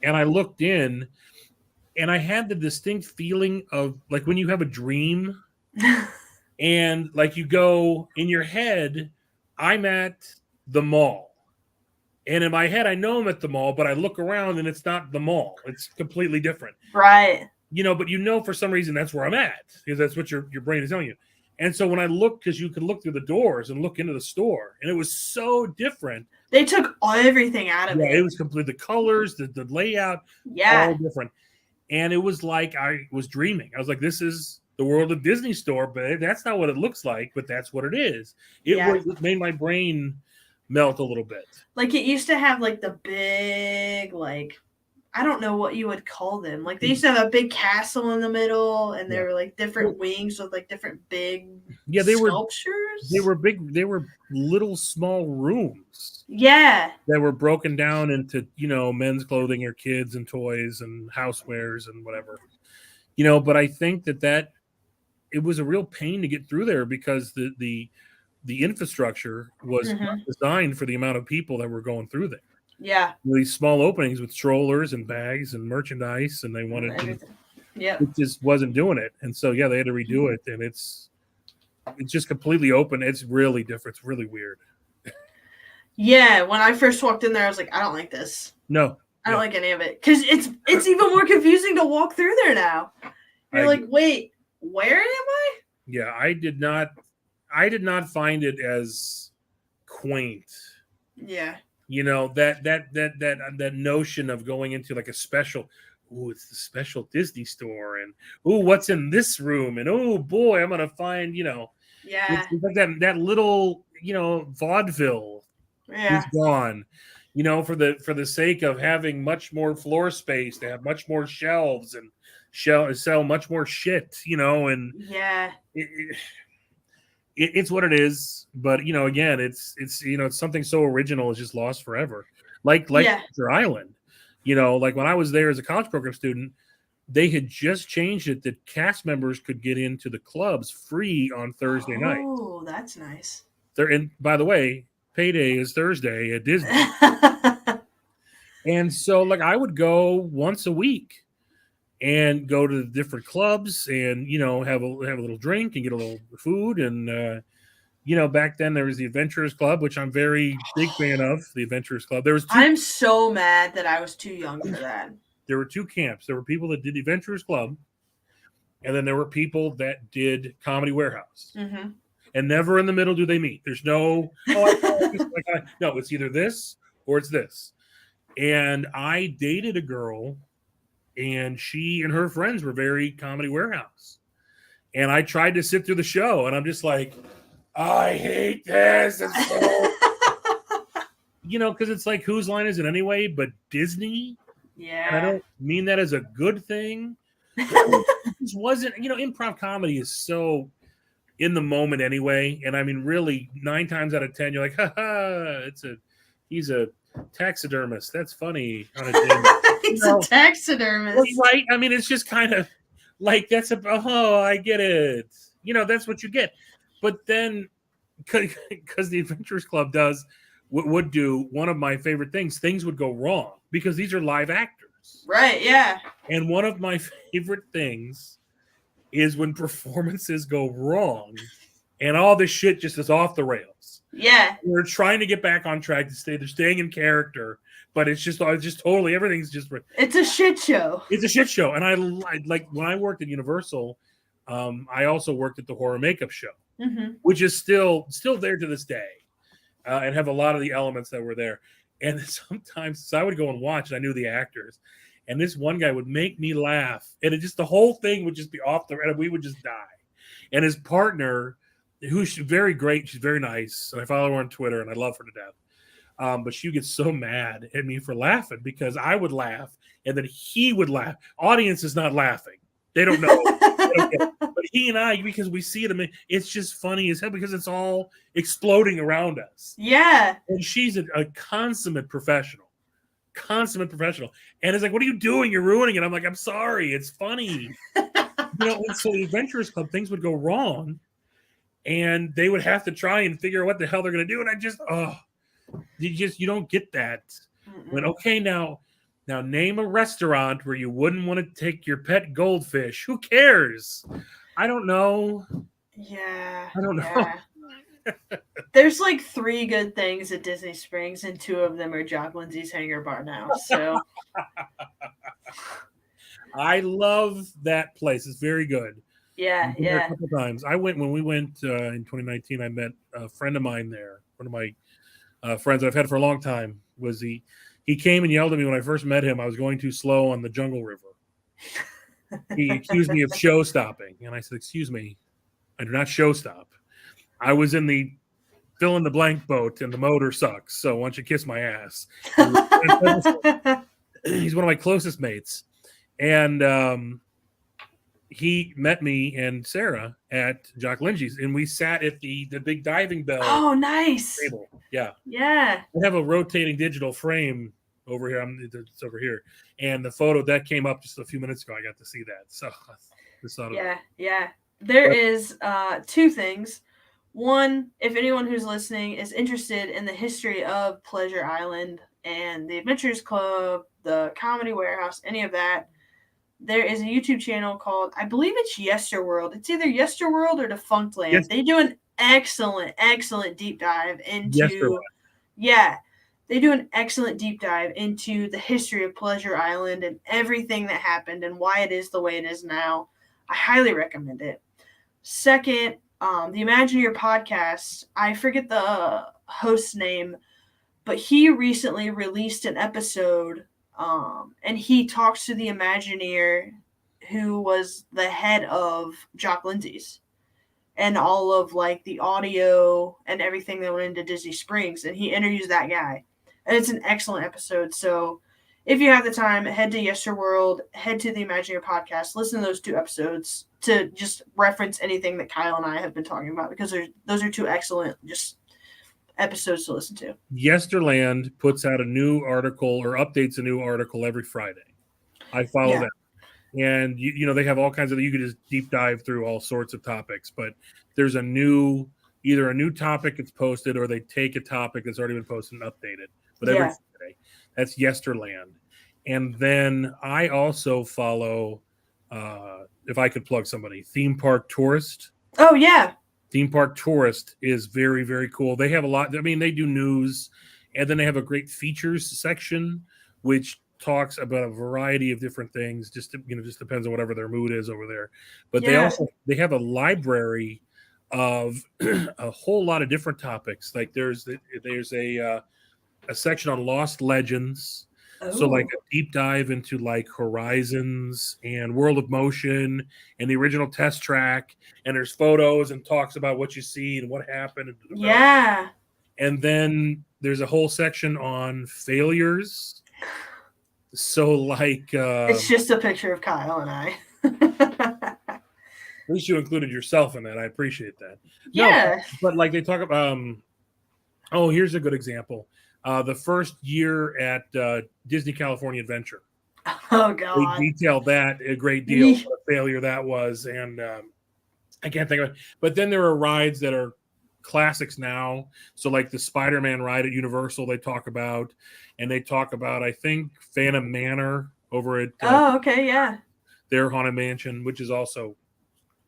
And I looked in, and I had the distinct feeling of like when you have a dream, and like you go in your head, I'm at the mall. And in my head, I know I'm at the mall, but I look around and it's not the mall. It's completely different. Right. But for some reason that's where I'm at, because that's what your brain is telling you. And so when I looked, because you could look through the doors and look into the store, and it was so different. They took everything out of it. Yeah, it was completely the colors, the layout, all different. And it was like I was dreaming. I was like, this is the World of Disney store, but that's not what it looks like, but that's what it is. It made my brain melt a little bit. Like, it used to have like the big, like, I don't know what you would call them. Like, they used to have a big castle in the middle, and there were like different wings with like different big sculptures. They were big. They were little small rooms. Yeah. That were broken down into, men's clothing or kids and toys and housewares and whatever. But I think that it was a real pain to get through there because the infrastructure was not designed for the amount of people that were going through there. Yeah. These small openings with strollers and bags and merchandise, and they wanted to, it just wasn't doing it. And so, they had to redo it, and it's just completely open. It's really different. It's really weird. Yeah. When I first walked in there, I was like, I don't like this. No. I don't like any of it. Because it's even more confusing to walk through there now. You're like, wait, where am I? Yeah, I did not find it as quaint. Yeah. That notion of going into like a special, it's the special Disney store, and what's in this room, and boy, I'm gonna find, it's like that little, vaudeville is gone, for the sake of having much more floor space, to have much more shelves and sell much more shit, and it's what it is. But again, it's something so original is just lost forever. Like Pleasure Island, like when I was there as a college program student, they had just changed it that cast members could get into the clubs free on Thursday night. Oh, that's nice. And by the way, payday is Thursday at Disney. And so like I would go once a week and go to the different clubs and, have a little drink and get a little food. And, back then there was the Adventurers Club, which I'm very big fan of, the Adventurers Club. I'm so mad that I was too young for that. There were two camps. There were people that did the Adventurers Club, and then there were people that did Comedy Warehouse. Mm-hmm. And never in the middle do they meet. There's no, no, it's either this or it's this. And I dated a girl, and she and her friends were very Comedy Warehouse. And I tried to sit through the show, and I'm just like, I hate this. It's so... because it's like, whose line is it anyway? But Disney? Yeah. And I don't mean that as a good thing, It just wasn't, improv comedy is so in the moment anyway. And I mean, really, 9 times out of 10, you're like, he's a taxidermist. That's funny. On a He's a taxidermist. right? I mean, it's just kind of like, I get it. That's what you get. But then, because the Adventurers Club would do one of my favorite things would go wrong because these are live actors. Right, yeah. And one of my favorite things is when performances go wrong and all this shit just is off the rails. Yeah. We're trying to get back on track they're staying in character, but it's just totally, everything's just. It's a shit show. It's a shit show. And I like when I worked at Universal, I also worked at the horror makeup show, which is still there to this day, and have a lot of the elements that were there. And sometimes I would go and watch, and I knew the actors, and this one guy would make me laugh, and the whole thing would just be off the, and we would just die. And his partner, who's very great, she's very nice, and I follow her on Twitter, and I love her to death. But she gets so mad at me for laughing because I would laugh, and then he would laugh. Audience is not laughing; they don't know. But he and I, because we see it, it's just funny as hell because it's all exploding around us. Yeah. And she's a consummate professional. And it's like, what are you doing? You're ruining it. I'm like, I'm sorry. It's funny. And so the Adventurers Club, things would go wrong and they would have to try and figure out what the hell they're going to do. And I just, you don't get that. When, okay, now name a restaurant where you wouldn't want to take your pet goldfish. Who cares? I don't know. Yeah. I don't know. Yeah. There's like 3 good things at Disney Springs, and 2 of them are Jock Lindsay's Hangar Bar now. So I love that place. It's very good. Yeah, a couple times. When we went in 2019. I met a friend of mine there. One of my friends that I've had for a long time. He came and yelled at me when I first met him. I was going too slow on the Jungle River. He accused me of show stopping, and I said, "Excuse me, I do not show stop. I was in the fill in the blank boat, and the motor sucks. So why don't you kiss my ass?" He's one of my closest mates, and he met me and Sarah at Jock Lindsay's, and we sat at the big diving bell. Oh, nice table. Yeah. I have a rotating digital frame over here. It's over here, and the photo that came up just a few minutes ago. I got to see that. So yeah. There is 2 things. One, if anyone who's listening is interested in the history of Pleasure Island and the Adventurers Club, the Comedy Warehouse, any of that, there is a YouTube channel called, I believe it's Yesterworld. It's either Yesterworld or Defunctland. Yes. They do an excellent deep dive into they do an excellent deep dive into the history of Pleasure Island and everything that happened and why it is the way it is now. I highly recommend it. Second, the Imagineer podcast, I forget the host's name, but he recently released an episode, and he talks to the Imagineer who was the head of Jock Lindsay's and all of like the audio and everything that went into Disney Springs, and he interviews that guy. And it's an excellent episode. So if you have the time, head to Yesterworld, head to the Imagineer podcast, listen to those 2 episodes to just reference anything that Kyle and I have been talking about, because those are 2 excellent just episodes to listen to. Yesterland puts out a new article or updates a new article every Friday. I follow that. And they have all kinds of, you can just deep dive through all sorts of topics, but there's either a new topic that's posted or they take a topic that's already been posted and update it. But every Friday, that's Yesterland. And then I also follow, if I could plug somebody, Theme Park Tourist. Oh, yeah. Theme Park Tourist is very, very cool. They have a lot. I mean, they do news, and then they have a great features section, which talks about a variety of different things. Just depends on whatever their mood is over there. But they have a library of a whole lot of different topics. Like there's a section on lost legends. So like a deep dive into like Horizons and World of Motion and the original Test Track, and there's photos and talks about what you see and what happened. Yeah. And then there's a whole section on failures. So like it's just a picture of Kyle and I. At least you included yourself in that. I appreciate that. Yeah. No, but like they talk about. Oh, here's a good example. The first year at Disney California Adventure. Oh They God. detailed that a great deal. What a failure that was, and I can't think of it. But then there are rides that are classics now. So like the Spider-Man ride at Universal, they talk about, and they talk about I think Phantom Manor over at Oh, okay, yeah. their Haunted Mansion, which is also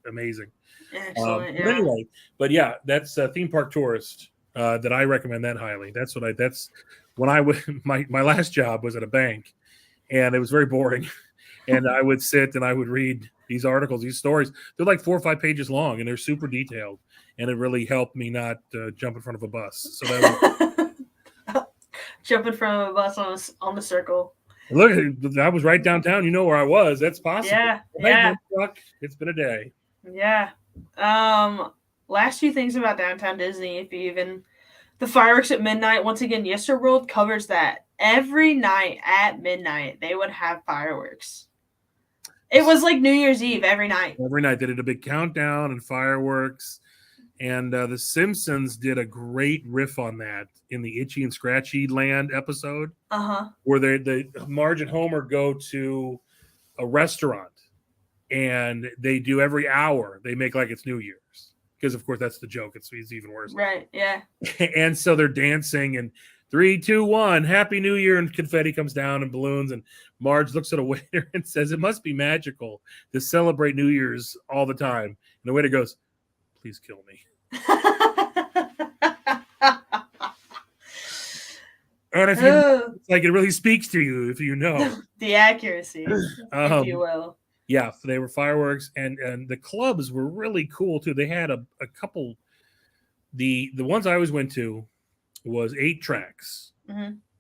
amazing. Excellent. But Yeah. anyway, but yeah, that's Theme Park Tourist that I recommend that highly. That's when I would my last job was at a bank, and it was very boring. And I would sit and I would read these articles, these stories. They're like 4 or 5 pages long, and they're super detailed. And it really helped me not jump in front of a bus. So that was jumping from a bus on the circle. look, I was right downtown. You know where I was. That's possible. Yeah, Hey, yeah, truck. It's been a day. yeah. Last few things about Downtown Disney. If you even the fireworks at midnight. Once again, Yesterworld covers that. Every night at midnight, they would have fireworks. It was like New Year's Eve every night. Every night they did a big countdown and fireworks. And The Simpsons did a great riff on that in the Itchy and Scratchy Land episode, where the Marge and Homer go to a restaurant, and they do every hour. They make like it's New Year's because, of course, that's the joke. It's even worse, right? Yeah. And so they're dancing and 3, 2, 1, Happy New Year, and confetti comes down and balloons. And Marge looks at a waiter and says, "It must be magical to celebrate New Year's all the time." And the waiter goes, "Please kill me." And if it's like it really speaks to you if you know the accuracy, if you will. Yeah, they were fireworks, and the clubs were really cool too. They had a couple. The ones I always went to was 8 tracks,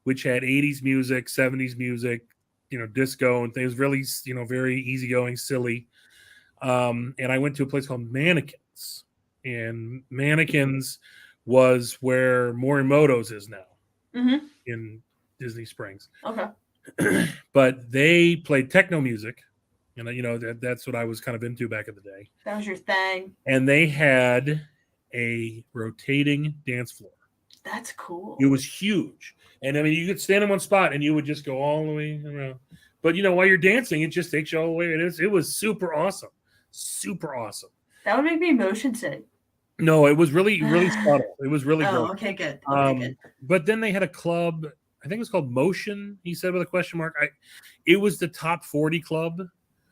which had 80s music, 70s music, disco and things. Really, very easygoing, silly. And I went to a place called Mannequins. And Mannequins was where Morimoto's is now in Disney Springs. Okay. But they played techno music, and that's what I was kind of into back in the day. That was your thing. And they had a rotating dance floor. That's cool. It was huge. And I mean, you could stand in one spot and you would just go all the way around. But while you're dancing, it just takes you all the way. It was super awesome. Super awesome. That would make me motion sick. No, it was really, really subtle. It was really great. Okay, good. Okay, good. But then they had a club, I think it was called Motion, he said with a question mark. It was the top 40 club.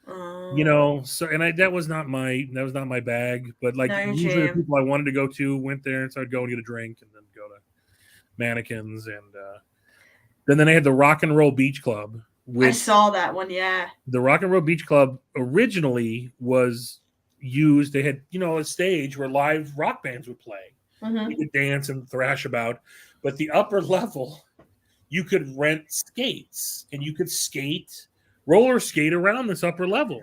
So that was not my bag. But like usually the people I wanted to go to went there, and so I'd go and get a drink and then go to Mannequins. And then they had the Rock and Roll Beach Club. I saw that one, yeah. The Rock and Roll Beach Club originally was used. They had a stage where live rock bands would play. You could dance and thrash about, but the upper level you could rent skates and you could roller skate around this upper level.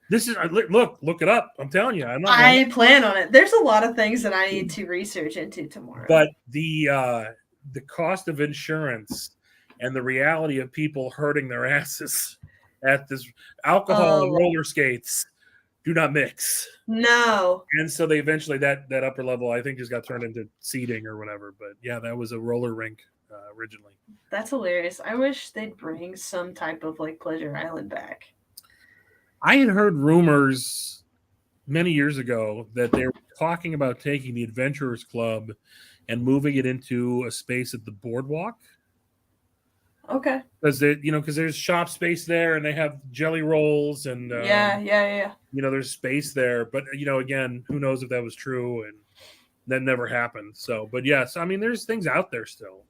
This is look it up. I'm telling you, I plan on it. There's a lot of things that I need to research into tomorrow. But the cost of insurance and the reality of people hurting their asses at this alcohol and roller skates do not mix. No. And so they eventually that upper level I think just got turned into seating or whatever. But yeah, that was a roller rink originally. That's hilarious. I wish they'd bring some type of like Pleasure Island back. I had heard rumors many years ago that they were talking about taking the Adventurers Club and moving it into a space at the boardwalk. Okay. Because there's shop space there, and they have jelly rolls, and yeah. There's space there, but again, who knows if that was true, and that never happened. So, but yes, I mean, there's things out there still.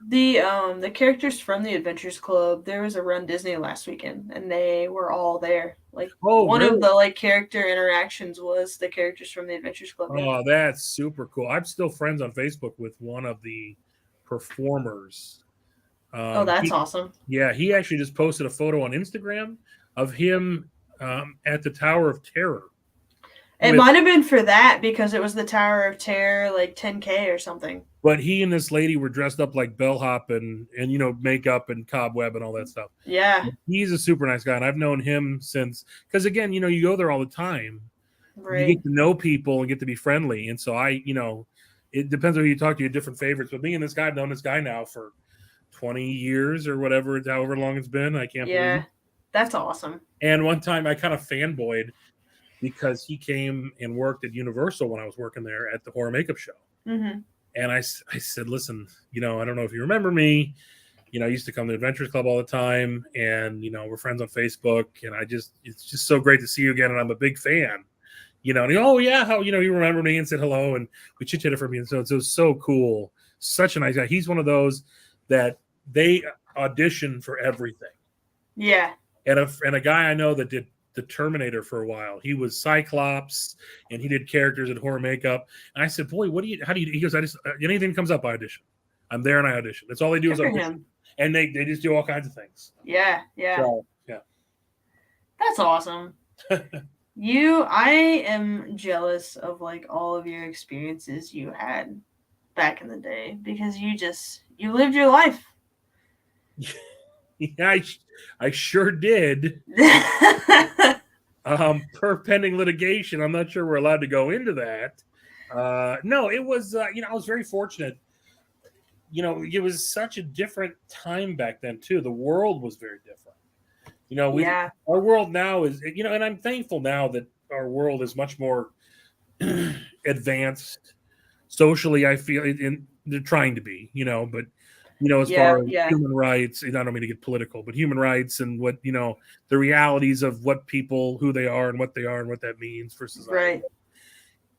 The characters from the Adventures Club, there was a Run Disney last weekend, and they were all there. Like one of the like character interactions was the characters from the Adventures Club. Oh, that's super cool. I'm still friends on Facebook with one of the performers. That's awesome. Yeah, he actually just posted a photo on Instagram of him at the Tower of Terror. It might have been for that because it was the Tower of Terror, like 10K or something. But he and this lady were dressed up like bellhop and makeup and cobweb and all that stuff. Yeah. He's a super nice guy, and I've known him since, because again, you go there all the time. Right. You get to know people and get to be friendly. And so it depends on who you talk to, you have different favorites. But me and this guy, I've known this guy now for 20 years or whatever, however long it's been. I can't believe. That's awesome. And one time I kind of fanboyed because he came and worked at Universal when I was working there at the horror makeup show. Mm-hmm. And I said, listen, I don't know if you remember me. I used to come to Adventures Club all the time, and we're friends on Facebook, and it's just so great to see you again, and I'm a big fan. And he, oh yeah, how you remember me, and said hello, and we chit-chatted for me, and so it was so cool. Such a nice guy. He's one of those that they audition for everything. Yeah. And a guy I know that did the Terminator for a while. He was Cyclops, and he did characters in horror makeup. And I said, boy, how do you? He goes, I just anything comes up, I audition. I'm there and I audition. That's all they do is audition. And they just do all kinds of things. Yeah. So, yeah. That's awesome. I am jealous of like all of your experiences you had back in the day, because you lived your life. Yeah, I sure did. Per pending litigation, I'm not sure we're allowed to go into that. No, it was, I was very fortunate. It was such a different time back then too. The world was very different. Our world now is, and I'm thankful now that our world is much more advanced socially. I feel they're trying to be, but as far as human rights, I don't mean to get political, but human rights and what, the realities of what people, who they are and what they are and what that means for society. Right.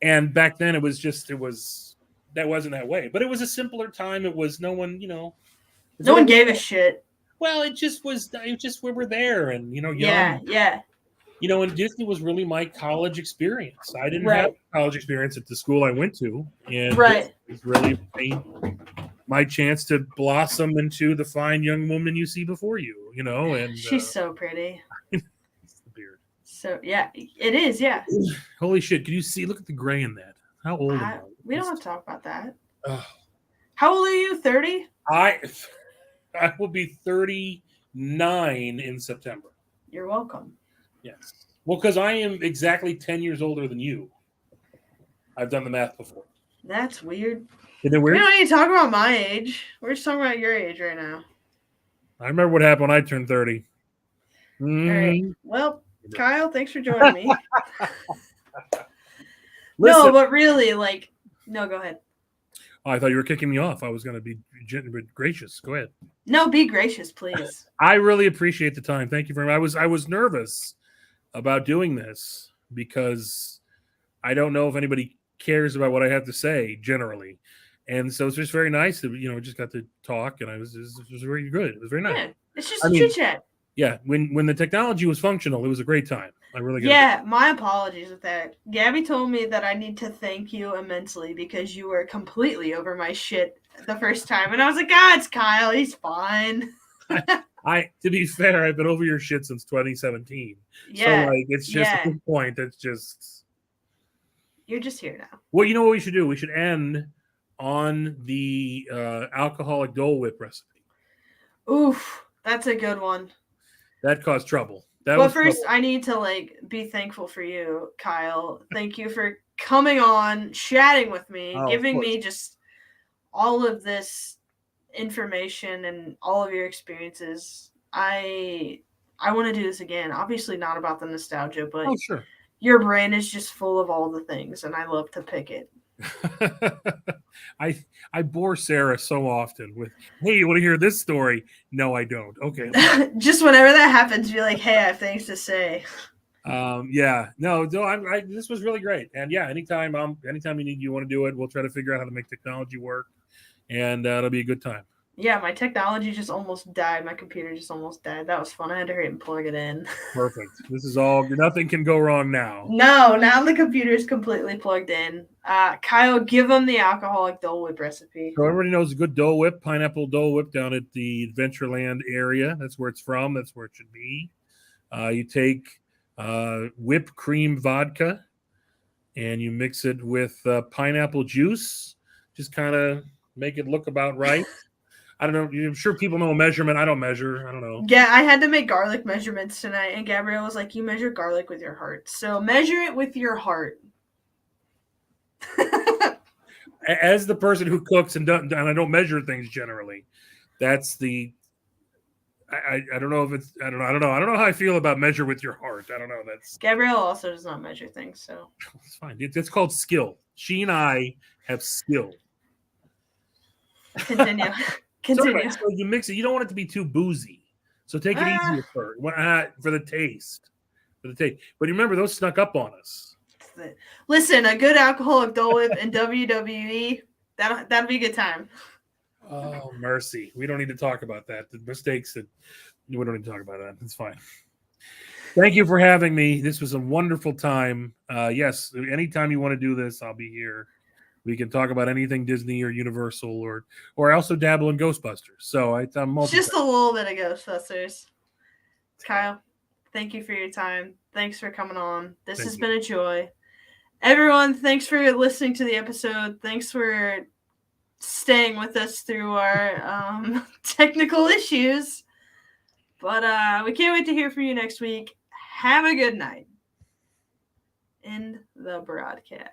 And back then that wasn't that way, but it was a simpler time. It was no one, no one gave a shit. Well, it just we were there and, young. Yeah. And Disney was really my college experience. I didn't have college experience at the school I went to. And it was really my chance to blossom into the fine young woman you see before you, and she's so pretty. It's the beard. So yeah, it is. Yeah. Holy shit. Can you see? Look at the gray in that. How old am I? We don't have to talk about that. How old are you? 30? I will be 39 in September. You're welcome. Yes. Well, because I am exactly 10 years older than you. I've done the math before. That's weird. Isn't it weird? We don't need to talk about my age. We're just talking about your age right now. I remember what happened when I turned 30. All right. Well, Kyle, thanks for joining me. No, but really, no, go ahead. Oh, I thought you were kicking me off. I was going to be gracious. Go ahead. No, be gracious, please. I really appreciate the time. Thank you very much. I was nervous about doing this because I don't know if anybody cares about what I have to say generally. And so it's just very nice that, just got to talk, and it was very good. It was very nice. Yeah, it's just a chit chat. Yeah, when the technology was functional, it was a great time. I really got my apologies with that. Gabby told me that I need to thank you immensely because you were completely over my shit the first time, and I was like, it's Kyle, he's fine. To be fair, I've been over your shit since 2017. Yeah, so it's just a good point. It's just you're just here now. Well, you know what we should do? We should end on the alcoholic Dole Whip recipe. Oof, that's a good one. That caused trouble. But first, I need to be thankful for you, Kyle. Thank you for coming on, chatting with me, giving me just all of this information and all of your experiences. I want to do this again. Obviously, not about the nostalgia, but sure. Your brain is just full of all the things, and I love to pick it. I bore Sarah so often with, hey, you want to hear this story? No, I don't. Okay. Just whenever that happens, be like, hey, I have things to say. This was really great. And anytime you want to do it, we'll try to figure out how to make technology work, and it'll be a good time. Yeah, my technology just almost died. My computer just almost died. That was fun. I had to hurry and plug it in. Perfect. This is all. Nothing can go wrong now. No, now the computer is completely plugged in. Kyle, give them the alcoholic Dole Whip recipe. So everybody knows a good Dole Whip, pineapple Dole Whip down at the Adventureland area. That's where it's from. That's where it should be. You take whipped cream vodka and you mix it with pineapple juice. Just kind of make it look about right. I don't know. I'm sure people know a measurement. I don't measure. I don't know. Yeah, I had to make garlic measurements tonight, and Gabrielle was like, "You measure garlic with your heart, so measure it with your heart." As the person who cooks and I don't measure things generally, that's the. I don't know if it's I don't know how I feel about measure with your heart. I don't know. That's Gabrielle also does not measure things, so it's fine. It's called skill. She and I have skill. continue. Continue. So you mix it. You don't want it to be too boozy. So take it easy for the taste. For the taste. But remember, those snuck up on us. Listen, a good alcoholic Dole Whip in WWE, that'll be a good time. Oh, mercy. We don't need to talk about that. The mistakes that we don't need to talk about that. It's fine. Thank you for having me. This was a wonderful time. Yes, anytime you want to do this, I'll be here. We can talk about anything Disney or Universal, or I also dabble in Ghostbusters. So I'm just a little bit of Ghostbusters. Kyle, thank you for your time. Thanks for coming on. This has been a joy. Everyone, thanks for listening to the episode. Thanks for staying with us through our technical issues. But we can't wait to hear from you next week. Have a good night. End the broadcast.